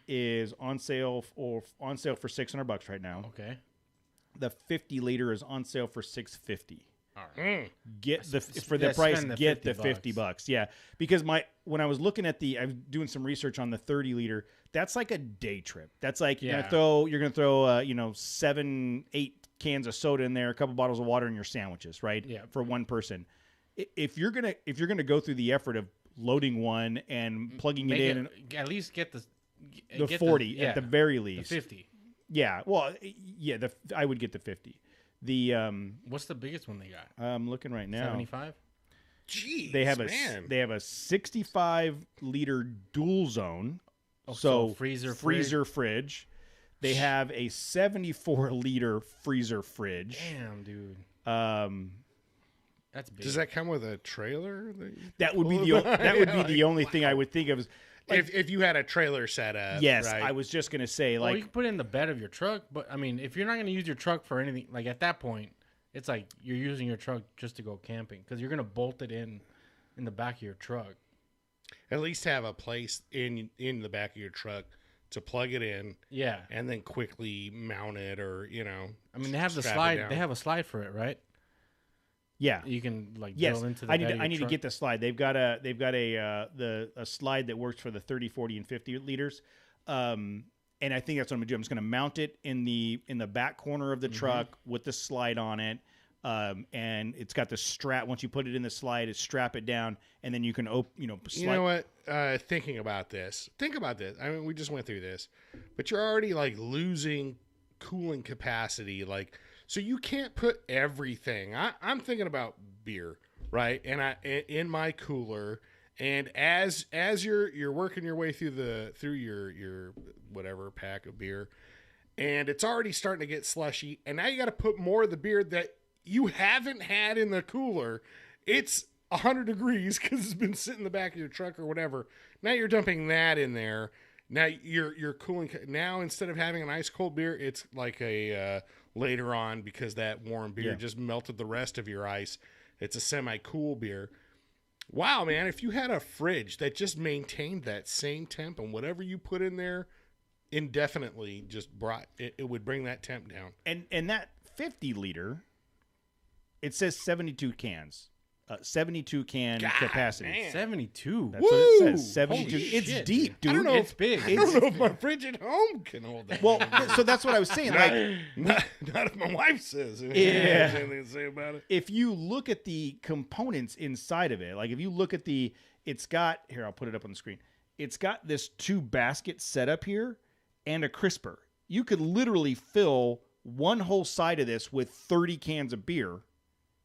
is on sale for $600 right now. Okay. The 50 liter is on sale for $650. All right. Get the for the price. Get the $50. Yeah, because when I was looking at I was doing some research on the 30 liter. That's like a day trip. That's like you're gonna throw 7-8 cans of soda in there, a couple bottles of water, and your sandwiches, right? Yeah. For one person. If you're gonna go through the effort of loading one and plugging it in, at least get the 40 at the very least. The 50. Yeah. Well, yeah. I would get the 50. The what's the biggest one they got? I'm looking right now. 75. Jeez, they have man. They have a 65 liter dual zone, so freezer fridge. They have a 74 liter freezer fridge. Damn, dude. That's big. Does that come with a trailer? That would be the only thing I would think of. Is, if you had a trailer set up. Yes, right? I was just gonna say you can put it in the bed of your truck, but I mean, if you're not gonna use your truck for anything, like at that point, it's like you're using your truck just to go camping because you're gonna bolt it in the back of your truck. At least have a place in the back of your truck to plug it in. Yeah, and then quickly mount it, or I mean, they have the slide. They have a slide for it, right? Yeah, you can drill into the I need to get the slide. They've got a slide that works for the 30, 40, and 50 liters. And I think that's what I'm gonna do. I'm just gonna mount it in the back corner of the truck with the slide on it. And it's got the strap. Once you put it in the slide, strap it down, and then you can slide. You know what? Think about this. I mean, we just went through this, but you're already losing cooling capacity, so you can't put everything. I'm thinking about beer, right? And in my cooler, and as you're working your way through your whatever pack of beer, and it's already starting to get slushy, and now you got to put more of the beer that you haven't had in the cooler. It's 100 degrees because it's been sitting in the back of your truck or whatever. Now you're dumping that in there. Now you're cooling. Now instead of having an ice cold beer, it's like a later on, because that warm beer just melted the rest of your ice. It's a semi-cool beer. Wow, man! If you had a fridge that just maintained that same temp, and whatever you put in there indefinitely just brought it would bring that temp down. And that 50 liter, it says 72 cans. 72 can capacity. Man. 72. That's what it says. 72. Holy it's shit, deep, dude. I don't know It's big. I don't know if my fridge at home can hold that. Well, so that's what I was saying. not if my wife says. Yeah. Has anything to say about it. If you look at the components inside of it, if you look at it's got, here, I'll put it up on the screen. It's got this 2 basket setup here and a crisper. You could literally fill one whole side of this with 30 cans of beer,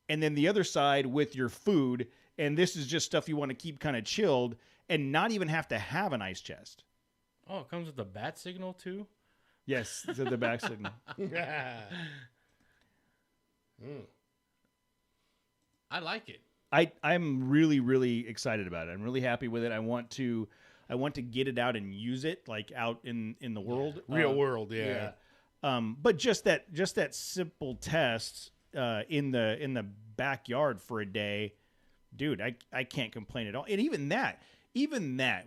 and then the other side with your food. And this is just stuff you want to keep kind of chilled and not even have to have an ice chest. Oh, it comes with the bat signal too? Yes, it's at the back signal. I like it. I'm really, really excited about it. I'm really happy with it. I want to get it out and use it, out in the world. Real world, yeah. But just that simple test in the backyard for a day, dude, I can't complain at all. And even that,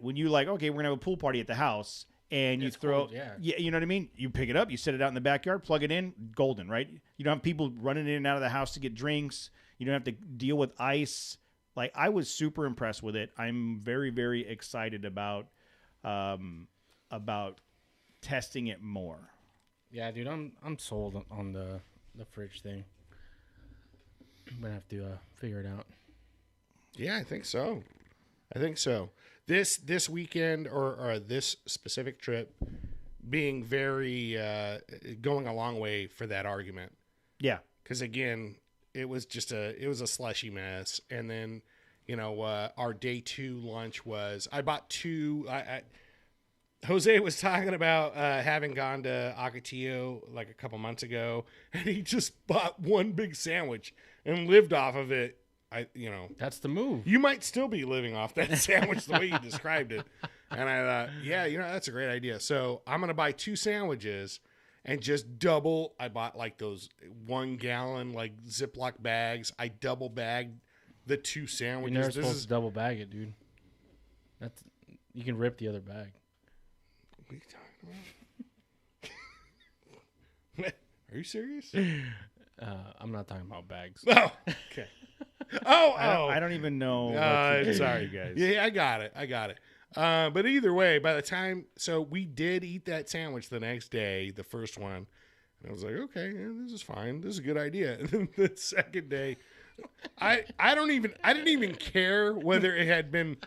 when you okay, we're gonna have a pool party at the house, and you throw, you know what I mean? You pick it up, you set it out in the backyard, plug it in, golden, right? You don't have people running in and out of the house to get drinks. You don't have to deal with ice. Like, I was super impressed with it. I'm very, very excited about testing it more. Yeah, dude, I'm sold on the fridge thing. I'm gonna have to figure it out. Yeah, I think so. This weekend or this specific trip being very going a long way for that argument. Yeah, because again, it was a slushy mess, and then our day 2 lunch was I bought 2. Jose was talking about having gone to Ocotillo like a couple months ago, and he just bought one big sandwich and lived off of it. That's the move. You might still be living off that sandwich the way you described it. And I thought, yeah, that's a great idea. So I'm going to buy 2 sandwiches and just double. I bought like those 1 gallon like Ziploc bags. I double bagged the 2 sandwiches. You're never supposed to double bag it, dude. You can rip the other bag. What are you talking about? Are you serious? I'm not talking about bags. Oh, okay. I don't even know. Sorry, you guys. Yeah, I got it. But either way, by the time, so we did eat that sandwich the next day, the first one, and I was like, okay, yeah, this is fine. This is a good idea. And then the second day, I didn't even care whether it had been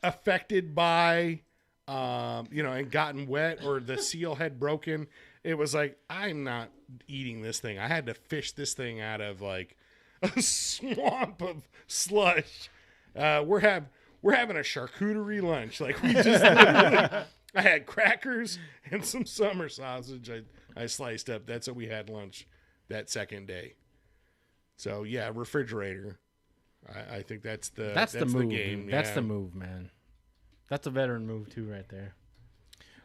affected by, and gotten wet or the seal had broken. It was like, I'm not eating this thing. I had to fish this thing out of like a swamp of slush. We're having a charcuterie lunch. Like we just I had crackers and some summer sausage I sliced up. That's what we had lunch that second day. So yeah, refrigerator. I think that's the move, game. Dude. That's the move, man. That's a veteran move too, right there.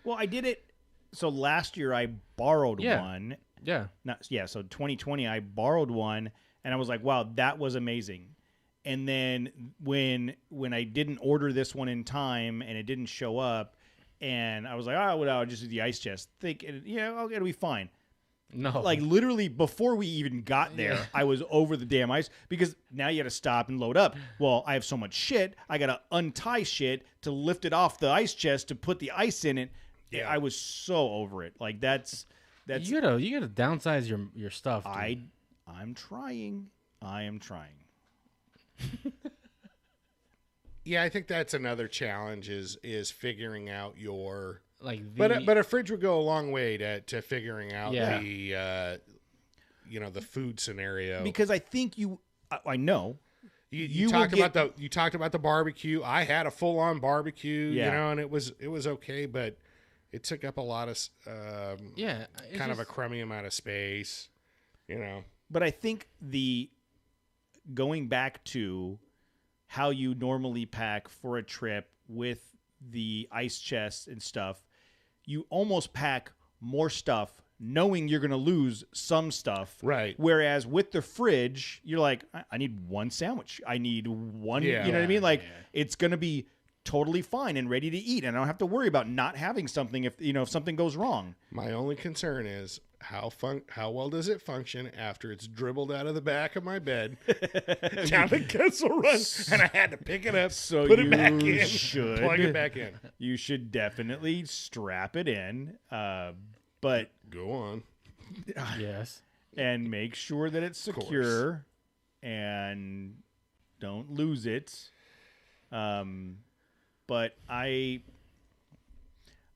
Well, I did it. So last year I borrowed one. Yeah. So 2020 I borrowed one, and I was like, wow, that was amazing. And then when I didn't order this one in time and it didn't show up, and I was like, oh, well, I'll just do the ice chest. It'll be fine. No. Like literally before we even got there, I was over the damn ice because now you got to stop and load up. Well, I have so much shit. I got to untie shit to lift it off the ice chest to put the ice in it. Yeah. I was so over it. Like that's you gotta downsize your stuff. Dude. I'm trying. I am trying. Yeah, I think that's another challenge is figuring out your but a fridge would go a long way to figuring out the food scenario. Because I think I know you talked about the barbecue. I had a full on barbecue, and it was okay, but it took up a lot of kind of a crummy amount of space, But I think going back to how you normally pack for a trip with the ice chest and stuff, you almost pack more stuff knowing you're going to lose some stuff. Right. Whereas with the fridge, you're like, I need one sandwich. I need one, you know what I mean? Like it's going to be totally fine and ready to eat. And I don't have to worry about not having something if something goes wrong. My only concern is how well does it function after it's dribbled out of the back of my bed down the Kessel Run, and I had to pick it up, put it back in, plug it back in. You should definitely strap it in, but go on. Yes, and make sure that it's secure and don't lose it. But I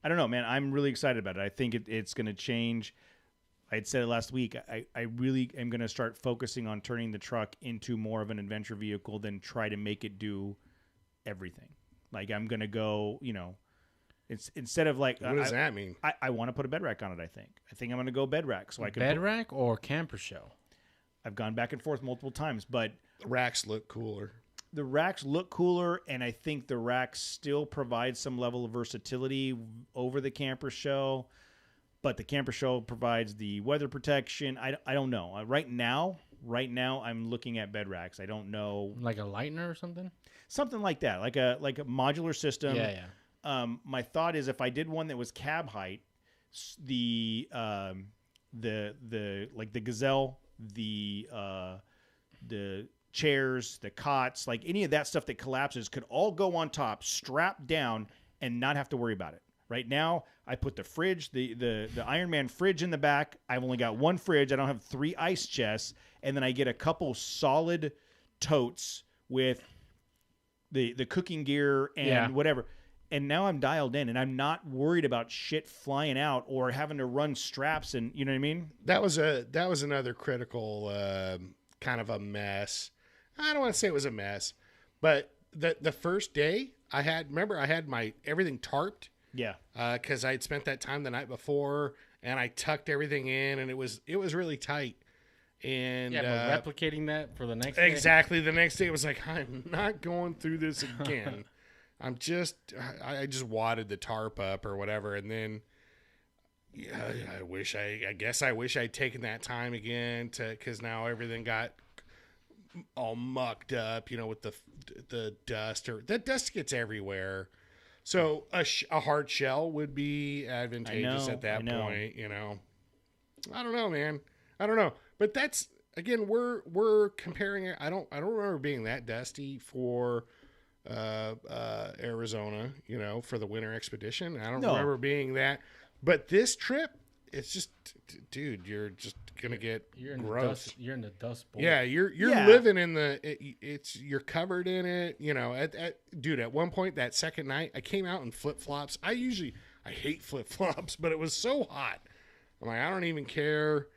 don't know, man. I'm really excited about it. I think it's going to change. I had said it last week. I really am going to start focusing on turning the truck into more of an adventure vehicle than try to make it do everything. Like I'm going to go, it's instead of like. What does that mean? I want to put a bed rack on it. I think I'm going to go bed rack so I can. Bed rack or camper shell? I've gone back and forth multiple times, but the racks look cooler. The racks look cooler, and I think the racks still provide some level of versatility over the camper shell. But the camper shell provides the weather protection. I don't know. Right now, I'm looking at bed racks. I don't know. Like a Lightner or something? Something like that. Like a modular system. Yeah. My thought is if I did one that was cab height, the Gazelle, the chairs, the cots, like any of that stuff that collapses could all go on top, strapped down, and not have to worry about it. Right now, I put the fridge, the Iron Man fridge in the back. I've only got one fridge. I don't have 3 ice chests. And then I get a couple solid totes with the cooking gear and whatever. And now I'm dialed in, and I'm not worried about shit flying out or having to run straps. And you know what I mean? That was another critical kind of a mess. I don't want to say it was a mess, but the first day I had my everything tarped. Yeah. Because I had spent that time the night before, and I tucked everything in, and it was really tight. And but replicating that for the next day? Exactly. The next day it was like, I'm not going through this again. I just wadded the tarp up or whatever, and then I guess I wish I'd taken that time again because now everything got all mucked up, with the dust, or that dust gets everywhere. So a hard shell would be advantageous at that point, I don't know, man. I don't know. But that's, again, we're comparing it. I don't remember being that dusty for Arizona, for the winter expedition. I don't remember being that. But this trip, it's just, dude, you're just gonna get gross. You're in the dust bowl. Yeah, you're living in you're covered in it. Dude, at one point that second night, I came out in flip flops. I hate flip flops, but it was so hot. I'm like, I don't even care.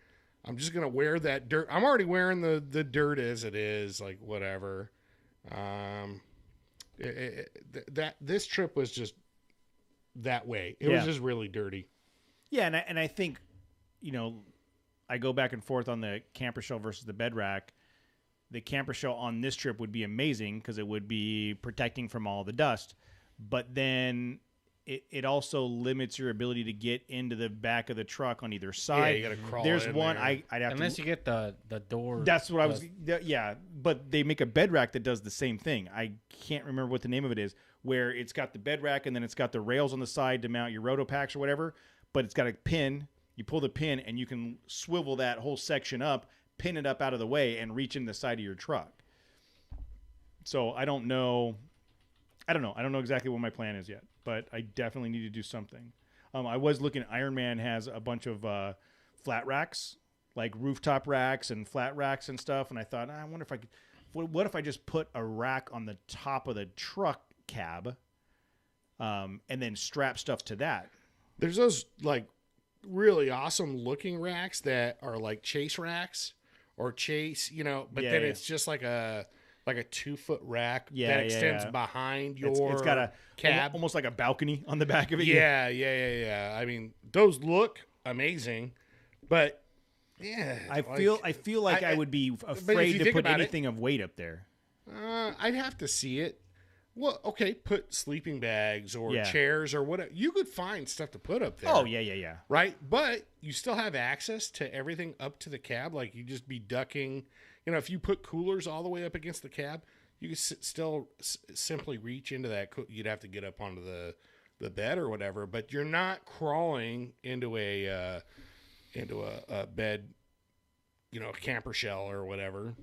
I'm just gonna wear that dirt. I'm already wearing the dirt as it is, like whatever. This trip was just that way. It was just really dirty. Yeah, and I think, I go back and forth on the camper shell versus the bed rack. The camper shell on this trip would be amazing because it would be protecting from all the dust, but then it also limits your ability to get into the back of the truck on either side. Yeah, you got to crawl. There's in one there. I'd have unless to, you get the door. That's what I was. Yeah, but they make a bed rack that does the same thing. I can't remember what the name of it is, where it's got the bed rack and then it's got the rails on the side to mount your roto packs or whatever. But it's got a pin. You pull the pin and you can swivel that whole section up, pin it up out of the way, and reach in the side of your truck. So I don't know. I don't know exactly what my plan is yet, but I definitely need to do something. I was looking. Iron Man has a bunch of flat racks, like rooftop racks and flat racks and stuff. And I thought, I wonder if I could. What if I just put a rack on the top of the truck cab, and then strap stuff to that? There's those like really awesome looking racks that are like chase racks or chase, but then it's just like a 2-foot rack that extends behind your it's got a cab, almost like a balcony on the back of it. Yeah. I mean, those look amazing, but I feel like I would be afraid to put anything of weight up there. I'd have to see it. Well, okay, put sleeping bags or chairs or whatever. You could find stuff to put up there. Oh, yeah. Right? But you still have access to everything up to the cab. Like, you just be ducking. If you put coolers all the way up against the cab, you could still simply reach into that. You'd have to get up onto the bed or whatever. But you're not crawling into a bed, a camper shell or whatever.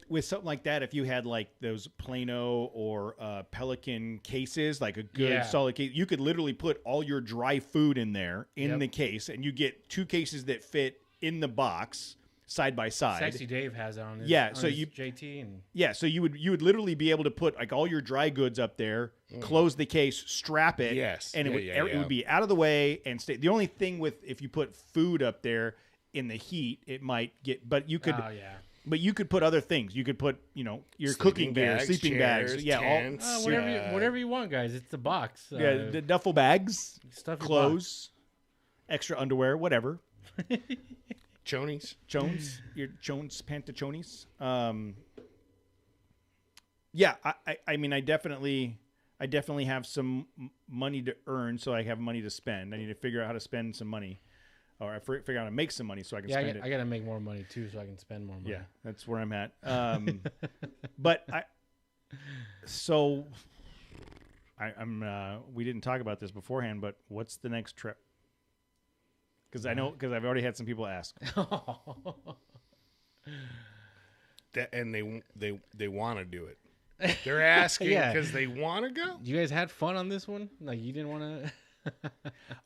With something like that, if you had like those Plano or Pelican cases, like a good solid case, you could literally put all your dry food in there in the case, and you get 2 cases that fit in the box side by side. Sexy Dave has it on his, JT and so you would literally be able to put like all your dry goods up there, close the case, strap it, and it would be out of the way and stay. The only thing with if you put food up there in the heat, it might get, but you could. But you could put other things. You could put, your cooking gear, sleeping bags, tents, whatever you want, guys. It's the box. The duffel bags, stuff, clothes, extra underwear, whatever. Chonies, your Jones pantachonies. I mean, I definitely have some money to earn, so I have money to spend. I need to figure out how to spend some money. Or I figure out how to make some money so I can spend it. I got to make more money too so I can spend more money. Yeah, that's where I'm at. But we didn't talk about this beforehand, but what's the next trip? Because I've already had some people ask. they want to do it. They're asking because they want to go. You guys had fun on this one? Like you didn't want to.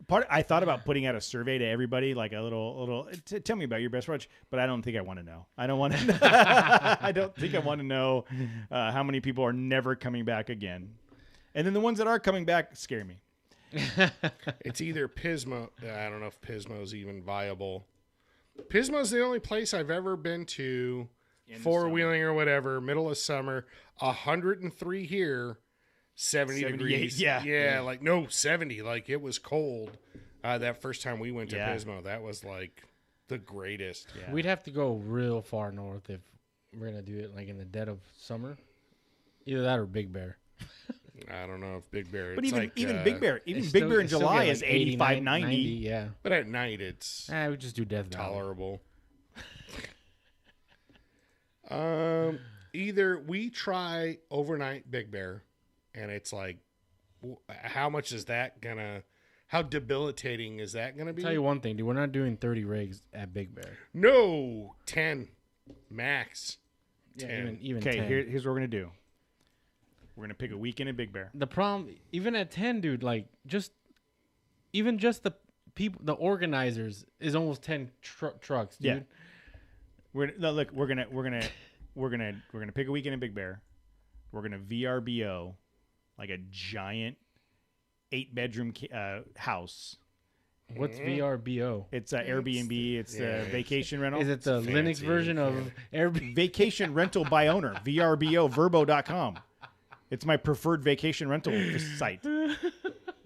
I thought about putting out a survey to everybody, like a little. Tell me about your best watch, but I don't think I want to know. I don't want to. I don't think I want to know how many people are never coming back again, and then the ones that are coming back scare me. It's either Pismo. I don't know if Pismo's even viable. Pismo's the only place I've ever been to, four-wheeling or whatever, middle of summer, 103 here. 70 degrees. Yeah, like no 70. Like it was cold. That first time we went to Pismo, that was like the greatest. Yeah. We'd have to go real far north if we're gonna do it like in the dead of summer. Either that or Big Bear. I don't know if Big Bear. But it's even Big Bear, Big Bear in July is 85, 90. Yeah. But at night it's we just do Death Valley. Tolerable. Either we try overnight Big Bear. And it's like, how much is that gonna? How debilitating is that gonna be? I'll tell you one thing, dude. We're not doing 30 rigs at Big Bear. No, 10 max. 10. Yeah, even okay. 10. Here's what we're gonna do. We're gonna pick a weekend at Big Bear. The problem, even at 10, dude, like just the people, the organizers is almost 10 trucks, dude. Yeah. We're gonna pick a weekend at Big Bear. We're gonna VRBO. Like a giant 8-bedroom house. What's VRBO? It's Airbnb. It's vacation rental. Is it the Linux version of Airbnb? Vacation rental by owner. VRBO, Verbo.com. It's my preferred vacation rental site.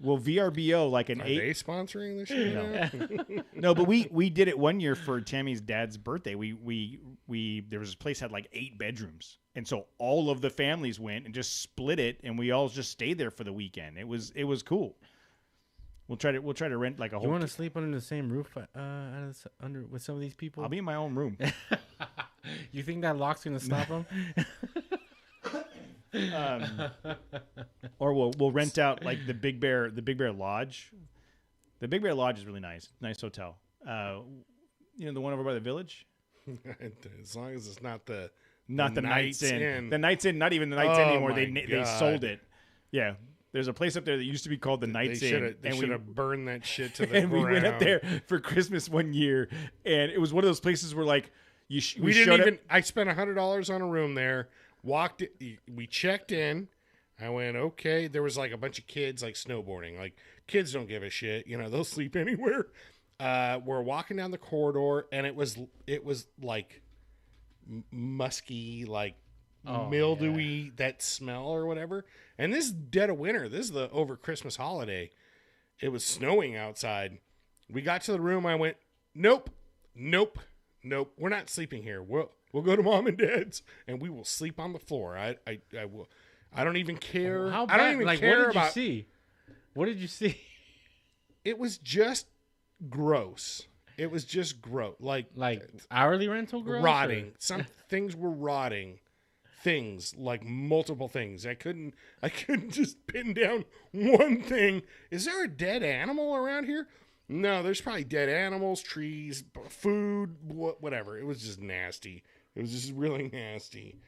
Will VRBO like an Are 8? they sponsoring this shit? No. No, but we did it one year for Tammy's dad's birthday. We there was this place that had like 8 bedrooms. And so all of the families went and just split it, and we all just stayed there for the weekend. It was cool. We'll try to rent like a whole. You want to sleep under the same roof with some of these people? I'll be in my own room. You think that lock's gonna stop them? Or we'll rent out like the Big Bear Lodge. The Big Bear Lodge is really nice hotel. The one over by the village. As long as it's not the Night's Inn. The Night's Inn, not even the Night's Inn anymore. They sold it. Yeah. There's a place up there that used to be called the Night's Inn. They should have burned that shit to the and ground. we went up there for Christmas one year, and it was one of those places where like we didn't even. I spent $100 on a room there. We checked in. I went, okay. There was like a bunch of kids like snowboarding. Like kids don't give a shit. They'll sleep anywhere. We're walking down the corridor, and it was like musky, like mildewy, that smell or whatever. And this is dead of winter. This is the over Christmas holiday. It was snowing outside. We got to the room. I went, nope. We're not sleeping here. We'll go to mom and dad's, and we will sleep on the floor. I will. I don't even care. How bad? I don't even care about. What did you see? It was just gross. It was just gross. Like hourly rental gross? Rotting. Some things were rotting. Things like multiple things. I couldn't just pin down one thing. Is there a dead animal around here? No, there's probably dead animals, trees, food, whatever. It was just nasty. It was just really nasty.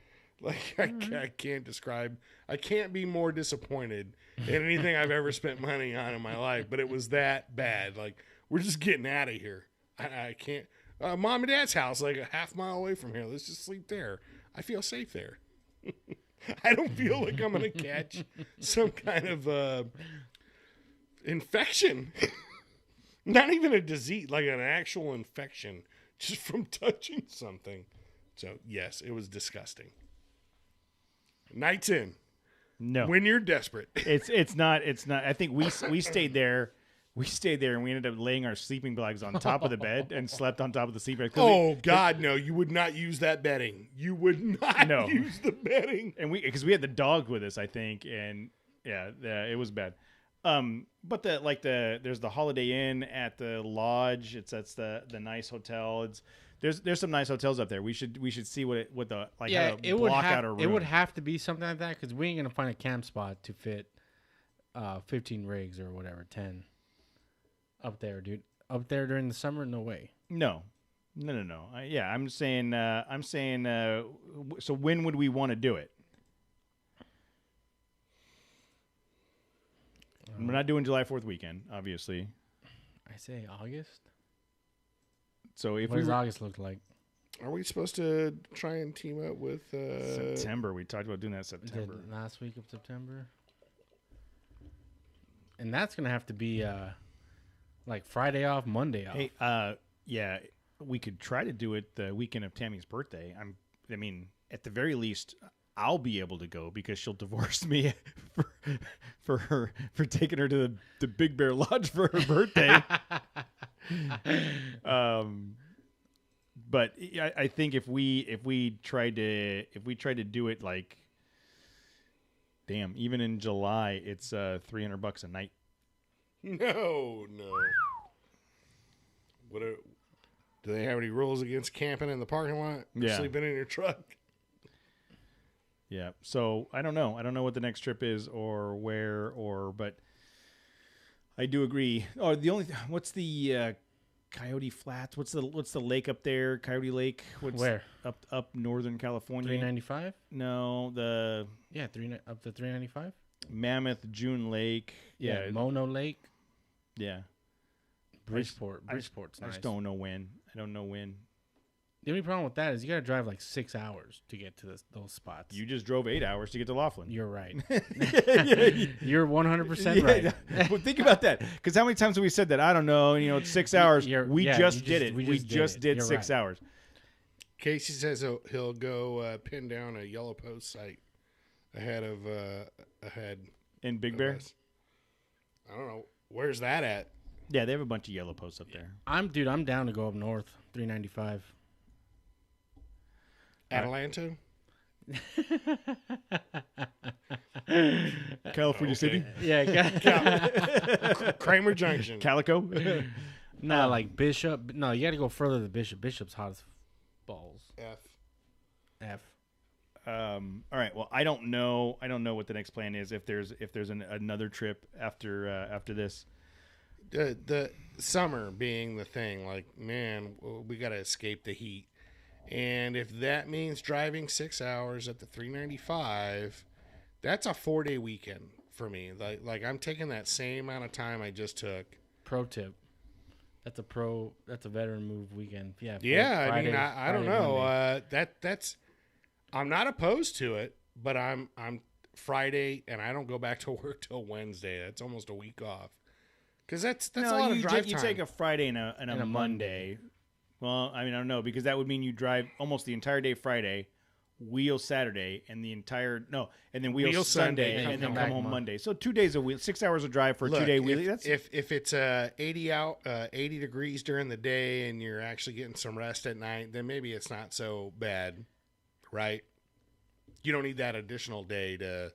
Like I can't describe. I can't be more disappointed in anything I've ever spent money on in my life. But it was that bad. Like we're just getting out of here. I can't. Mom and Dad's house, like a half mile away from here. Let's just sleep there. I feel safe there. I don't feel like I'm gonna catch some kind of infection. Not even a disease, like an actual infection, just from touching something. So yes, it was disgusting. Night's Inn. No. When you're desperate. It's not. I think we stayed there. We stayed there and we ended up laying our sleeping bags on top of the bed and slept on top of the sleeping bag. Oh God, no! You would not use that bedding. You would not use the bedding. And because we had the dog with us, I think, and yeah, it was bad. But there's the Holiday Inn at the lodge. That's the nice hotel. There's some nice hotels up there. We should see what the like. Yeah, how to block out a room. It would have to be something like that because we ain't gonna find a camp spot to fit 15 rigs or whatever, 10 up there, dude. Up there during the summer, no way. No, No. Yeah, I'm saying. So when would we want to do it? We're not doing July 4th weekend, obviously. I say August. So if What does August look like? Are we supposed to try and team up with September, we talked about doing that September. Last week of September. And that's gonna have to be like Friday off, Monday off. Hey, yeah, we could try to do it the weekend of Tammy's birthday. I mean, at the very least, I'll be able to go because she'll divorce me for taking her to the Big Bear Lodge for her birthday. But I think if we tried to do it like, damn, even in July, it's $300 a night. No. Do they have any rules against camping in the parking lot? Or sleeping in your truck? Yeah. So I don't know. I don't know what the next trip is or where but I do agree. Oh, what's the Coyote Flats? What's the lake up there? Coyote Lake? Where? Up Northern California. 395? No, up to 395. Mammoth June Lake. Yeah. Mono Lake. Yeah. Bridgeport's nice. I just don't know when. I don't know when. The only problem with that is you got to drive like 6 hours to get to those spots. You just drove 8 hours to get to Laughlin. You're right. You're 100% right. Well, think about that. Because how many times have we said that? I don't know. It's 6 hours. We just did it. We just did 6 hours. Casey says he'll go pin down a yellow post site ahead in Big Bear. I don't know. Where's that at? Yeah, they have a bunch of yellow posts up there. I'm down to go up north, 395. Atlanta? California City? Yeah. Kramer Junction. Calico? No, like Bishop. No, you got to go further than Bishop. Bishop's hot as balls. F. All right. Well, I don't know what the next plan is. If there's another trip after this. The summer being the thing, like, man, we got to escape the heat. And if that means driving 6 hours at the 395, that's a 4-day weekend for me. Like I'm taking that same amount of time I just took. Pro tip. That's a veteran move weekend. Yeah. Yeah. Friday, I don't know. That's, I'm not opposed to it, but I'm Friday and I don't go back to work till Wednesday. That's almost a week off. Because that's a lot of drive time. You take a Friday and a Monday. Well, I don't know, because that would mean you drive almost the entire day Friday, wheel Saturday, and then wheel Sunday, and then come home Monday. So 2 days a week, 6 hours of drive for a 2-day wheel. If it's 80 degrees during the day and you're actually getting some rest at night, then maybe it's not so bad, right? You don't need that additional day to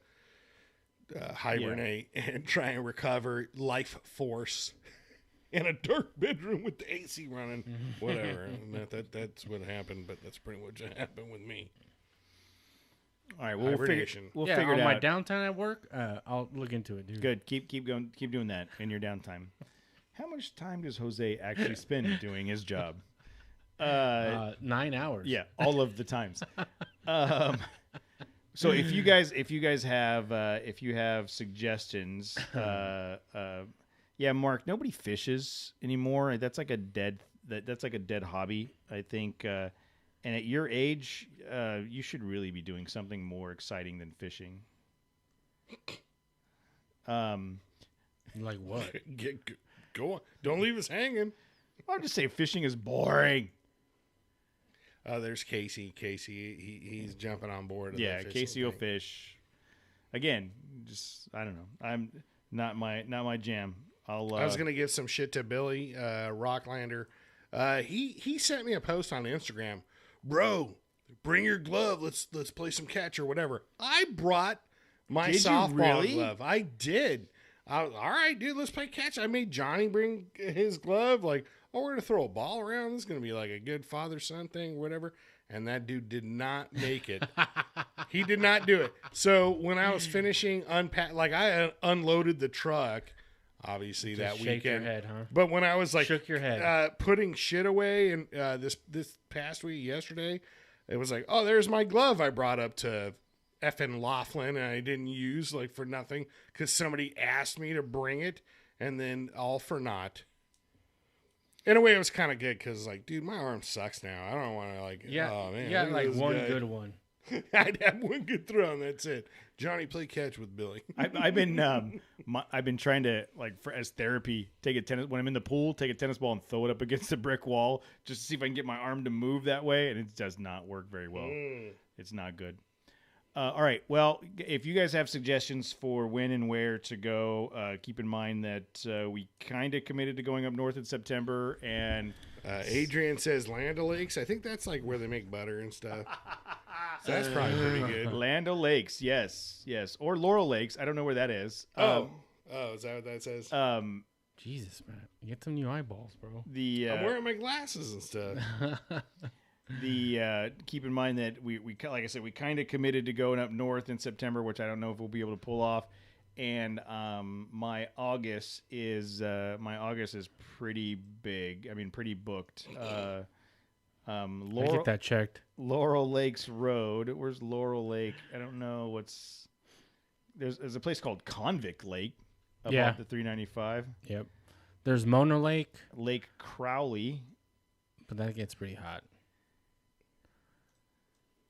hibernate and try and recover life force in a dark bedroom with the AC running. Whatever. That's what happened, but that's pretty much what happened with me. All right, we'll figure it out. On my downtime at work, I'll look into it, dude. Good. Keep going. Keep doing that in your downtime. How much time does Jose actually spend doing his job? 9 hours. Yeah, all of the times. So if you guys have suggestions, Mark, nobody fishes anymore. That's like a dead hobby, I think. And at your age, you should really be doing something more exciting than fishing. Like what? Go on. Don't leave us hanging. I'll just say fishing is boring. There's Casey. He's jumping on board. Yeah, Casey will fish. Again, just I don't know. I'm not my jam. I was gonna give some shit to Billy Rocklander. He sent me a post on Instagram. Bro, bring your glove. Let's play some catch or whatever. I brought my softball glove. I did. All right, dude. Let's play catch. I made Johnny bring his glove. Like, we're going to throw a ball around. This is going to be like a good father-son thing, whatever. And that dude did not make it. He did not do it. So when I was finishing I unloaded the truck, obviously, Just that shake weekend. your head, huh? But when I was like Shook your head. putting shit away, and this past week, yesterday, it was like, oh, there's my glove I brought up to effing Laughlin, and I didn't use like for nothing because somebody asked me to bring it, and then all for naught. In a way, it was kind of good because, like, dude, my arm sucks now. I don't want to, like, oh, man. You got look at like this one guy. good one. I'd have one good throw, and that's it. Johnny, play catch with Billy. I've been trying to, like, as therapy, take a tennis when I'm in the pool, take a tennis ball and throw it up against the brick wall just to see if I can get my arm to move that way, and it does not work very well. It's not good. All right. Well, if you guys have suggestions for when and where to go, keep in mind that we kind of committed to going up north in September. And Adrian says Land O'Lakes. I think that's like where they make butter and stuff. So that's probably pretty good. Land O'Lakes, yes, or Laurel Lakes. I don't know where that is. Oh, is that what that says? Jesus, man, get some new eyeballs, bro. I'm wearing my glasses and stuff. Keep in mind that we like I said, we kind of committed to going up north in September, which I don't know if we'll be able to pull off. And my August is pretty big. I mean, pretty booked. I get that checked. Laurel Lakes Road. Where's Laurel Lake? I don't know. There's a place called Convict Lake above the 395. Yep. There's Mono Lake. Lake Crowley. But that gets pretty hot.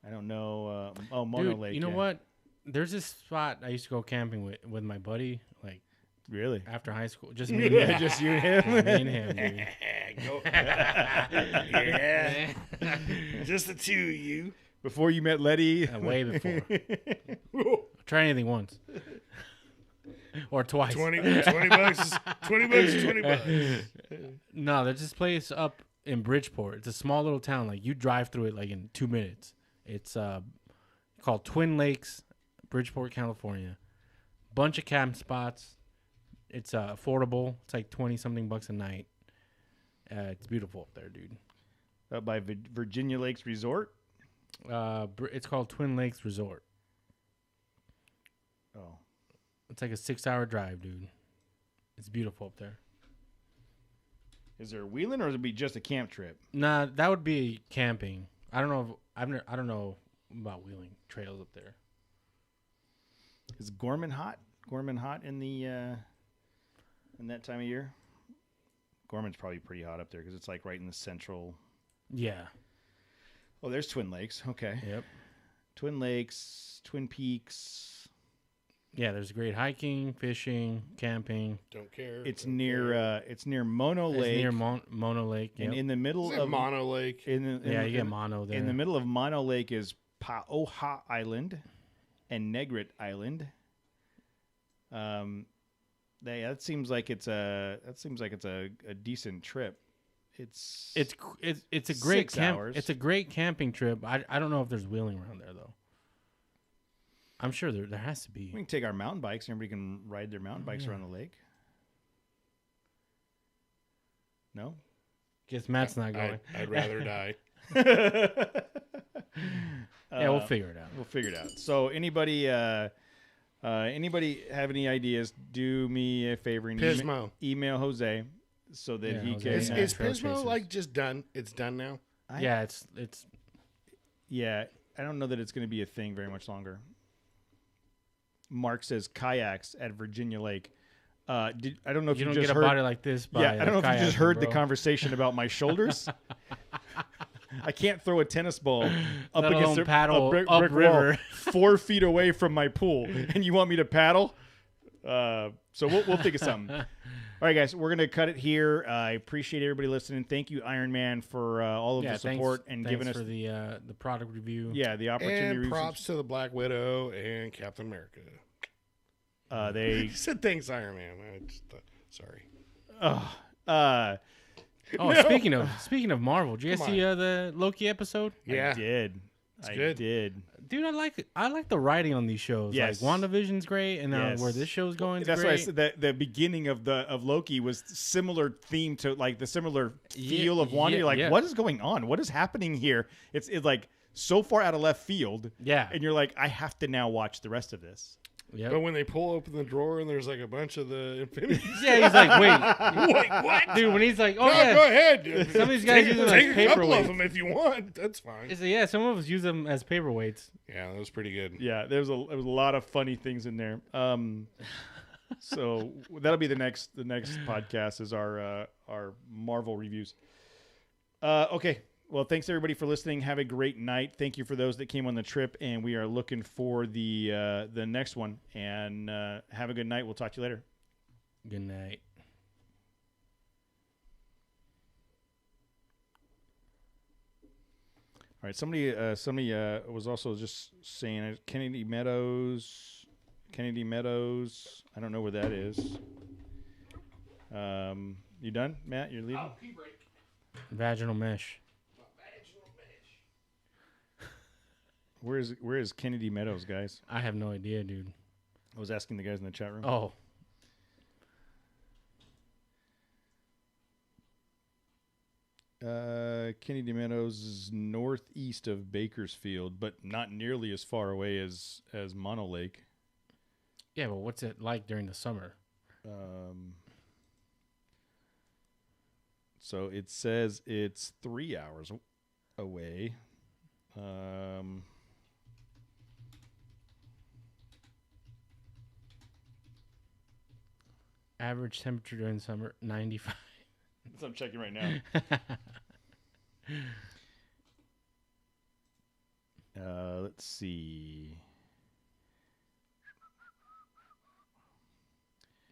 I don't know. Mono Dude, Lake. you know what? There's this spot I used to go camping with my buddy, like really after high school. Just me and him. Just you and him. Me and him, dude. Yeah. Just the two of you. Before you met Letty. Way before. Try anything once. Or twice. 20 bucks. 20 bucks is 20 bucks. No, there's this place up in Bridgeport. It's a small little town. Like, you drive through it like in 2 minutes. It's called Twin Lakes, Bridgeport, California. Bunch of camp spots. It's affordable. It's like 20-something bucks a night. It's beautiful up there, dude. By Virginia Lakes Resort? It's called Twin Lakes Resort. Oh. It's like a 6-hour drive, dude. It's beautiful up there. Is there wheeling, or would it be just a camp trip? Nah, that would be camping. I don't know. I don't know about wheeling trails up there. Is Gorman hot? Gorman hot in the in that time of year? Gorman's probably pretty hot up there because it's like right in the central. Yeah. Oh, there's Twin Lakes. Okay. Yep. Twin Lakes, Twin Peaks. Yeah, there's great hiking, fishing, camping. Don't care. It's near Mono Lake. It's near Mono Lake. Yep. And in the middle of Mono Lake. You get Mono there. In the middle of Mono Lake is Paoha Island and Negret Island. That seems like it's a decent trip. It's a great 6 hours. It's a great camping trip. I don't know if there's wheeling around there though. I'm sure there has to be. We can take our mountain bikes. Everybody can ride their mountain bikes around the lake. No? Guess Matt's not going. I'd rather die. Yeah, we'll figure it out. We'll figure it out. So anybody have any ideas, do me a favor and Pismo. email Jose so that he Jose. can... Is Trailchasers. Pismo like just done? It's done now? Yeah, it's Yeah, I don't know that it's going to be a thing very much longer. Mark says kayaks at Virginia Lake. I don't know if you don't just get a heard, body like this. By I don't know if you just heard the bro. conversation about my shoulders. I can't throw a tennis ball up Let against alone a paddle brick upriver. wall 4 feet away from my pool, and you want me to paddle? So we'll think of something. All right, guys, we're going to cut it here. I appreciate everybody listening. Thank you, Iron Man, for all of the support and giving us for the product review. the opportunity. And props to the Black Widow and Captain America. They said thanks, Iron Man. Sorry. Speaking of Marvel, did you guys see the Loki episode? Yeah, I did. good. Did. Dude, I like the writing on these shows. Yes. Like WandaVision's great, and where this show's going is That's great. why I said that the beginning of Loki was similar theme to like the similar feel of Wanda. You're like, what is going on? What is happening here? It's like so far out of left field. Yeah. And you're like, I have to now watch the rest of this. Yep. But when they pull open the drawer and there's like a bunch of the Infinity. Yeah, he's like, wait, what? dude. When he's like, oh No, yeah, go ahead. Some of these guys use them take as a couple paperweights. of them if you want. That's fine. It's yeah, some of us use them as paperweights. Yeah, that was pretty good. Yeah, there was a lot of funny things in there. So that'll be the next podcast is our Marvel reviews. Okay. Well, thanks everybody for listening. Have a great night. Thank you for those that came on the trip, and we are looking for the next one. And have a good night. We'll talk to you later. Good night. All right. Somebody was also just saying Kennedy Meadows. I don't know where that is. You done, Matt? You're leaving? Pee break. Vaginal mesh. Where is Kennedy Meadows, guys? I have no idea, dude. I was asking the guys in the chat room. Oh. Kennedy Meadows is northeast of Bakersfield, but not nearly as far away as Mono Lake. Yeah, but what's it like during the summer? So it says it's 3 hours away. Average temperature during summer, 95. So I'm checking right now. Let's see.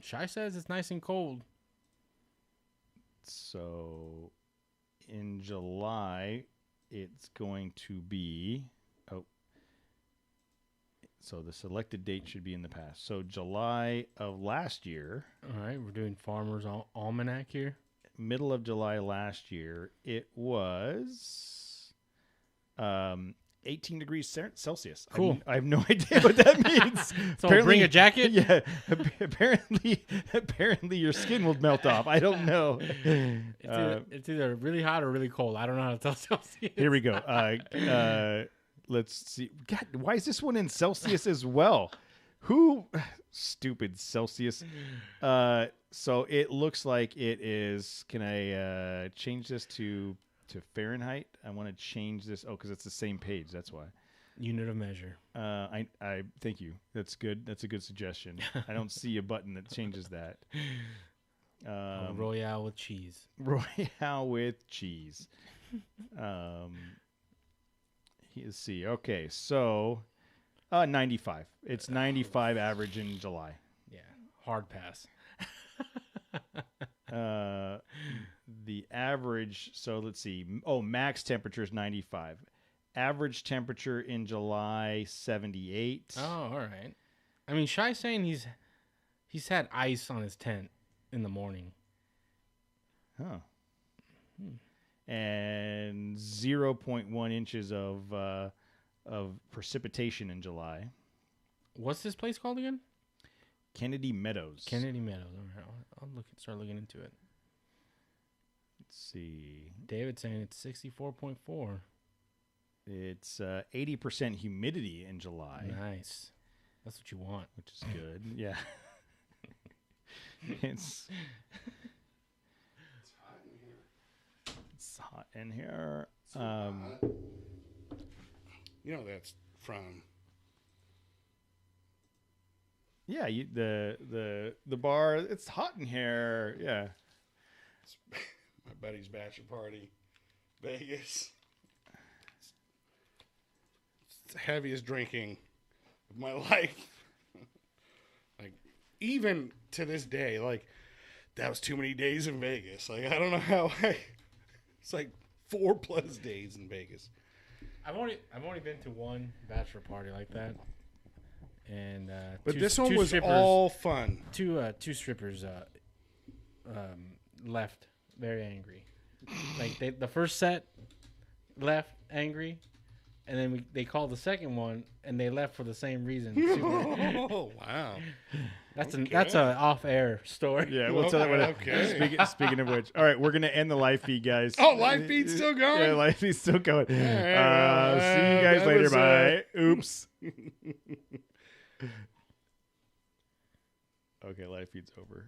Shy says it's nice and cold. So in July, it's going to be... Oh. So the selected date should be in the past. So July of last year... All right, we're doing Farmer's Almanac here. Middle of July last year, it was 18 degrees Celsius. Cool. I have no idea what that means. So bring a jacket? Yeah. Apparently your skin will melt off. I don't know. It's either really hot or really cold. I don't know how to tell Celsius. Here we go. Let's see. God, why is this one in Celsius as well? Who? Stupid Celsius. So it looks like it is. Can I change this to Fahrenheit? I want to change this. Oh, because it's the same page. That's why. Unit of measure. I thank you. That's good. That's a good suggestion. I don't see a button that changes that. Royale with cheese. Royale with cheese. Let's see. Okay, so 95. It's 95 average in July. Yeah, hard pass. The average, so let's see. Oh, max temperature is 95. Average temperature in July, 78. Oh, all right. I mean, Shy's saying he's had ice on his tent in the morning. Huh. And 0.1 inches of precipitation in July. What's this place called again? Kennedy Meadows. Kennedy Meadows. All right, I'll start looking into it. Let's see. David's saying it's 64.4. It's 80% humidity in July. Nice. That's what you want. Which is good. Yeah. It's hot in here. You know that's from. Yeah, the bar. It's hot in here. Yeah. It's my buddy's bachelor party, Vegas. It's the heaviest drinking of my life. Like, even to this day, like, that was too many days in Vegas. Like, I don't know how. It's like 4+ days in Vegas. I've only been to one bachelor party like that, and but this one was all fun. Two strippers left very angry. Like the first set left angry, and then they called the second one, and they left for the same reason. Oh wow, that's a off-air story. Yeah, we'll tell that one. Okay. Speaking of which, all right, we're gonna end the live feed, guys. Oh, live feed's still going? Yeah, live feed's still going. All See right, you guys that later. was, Bye. Oops. Okay, live feed's over.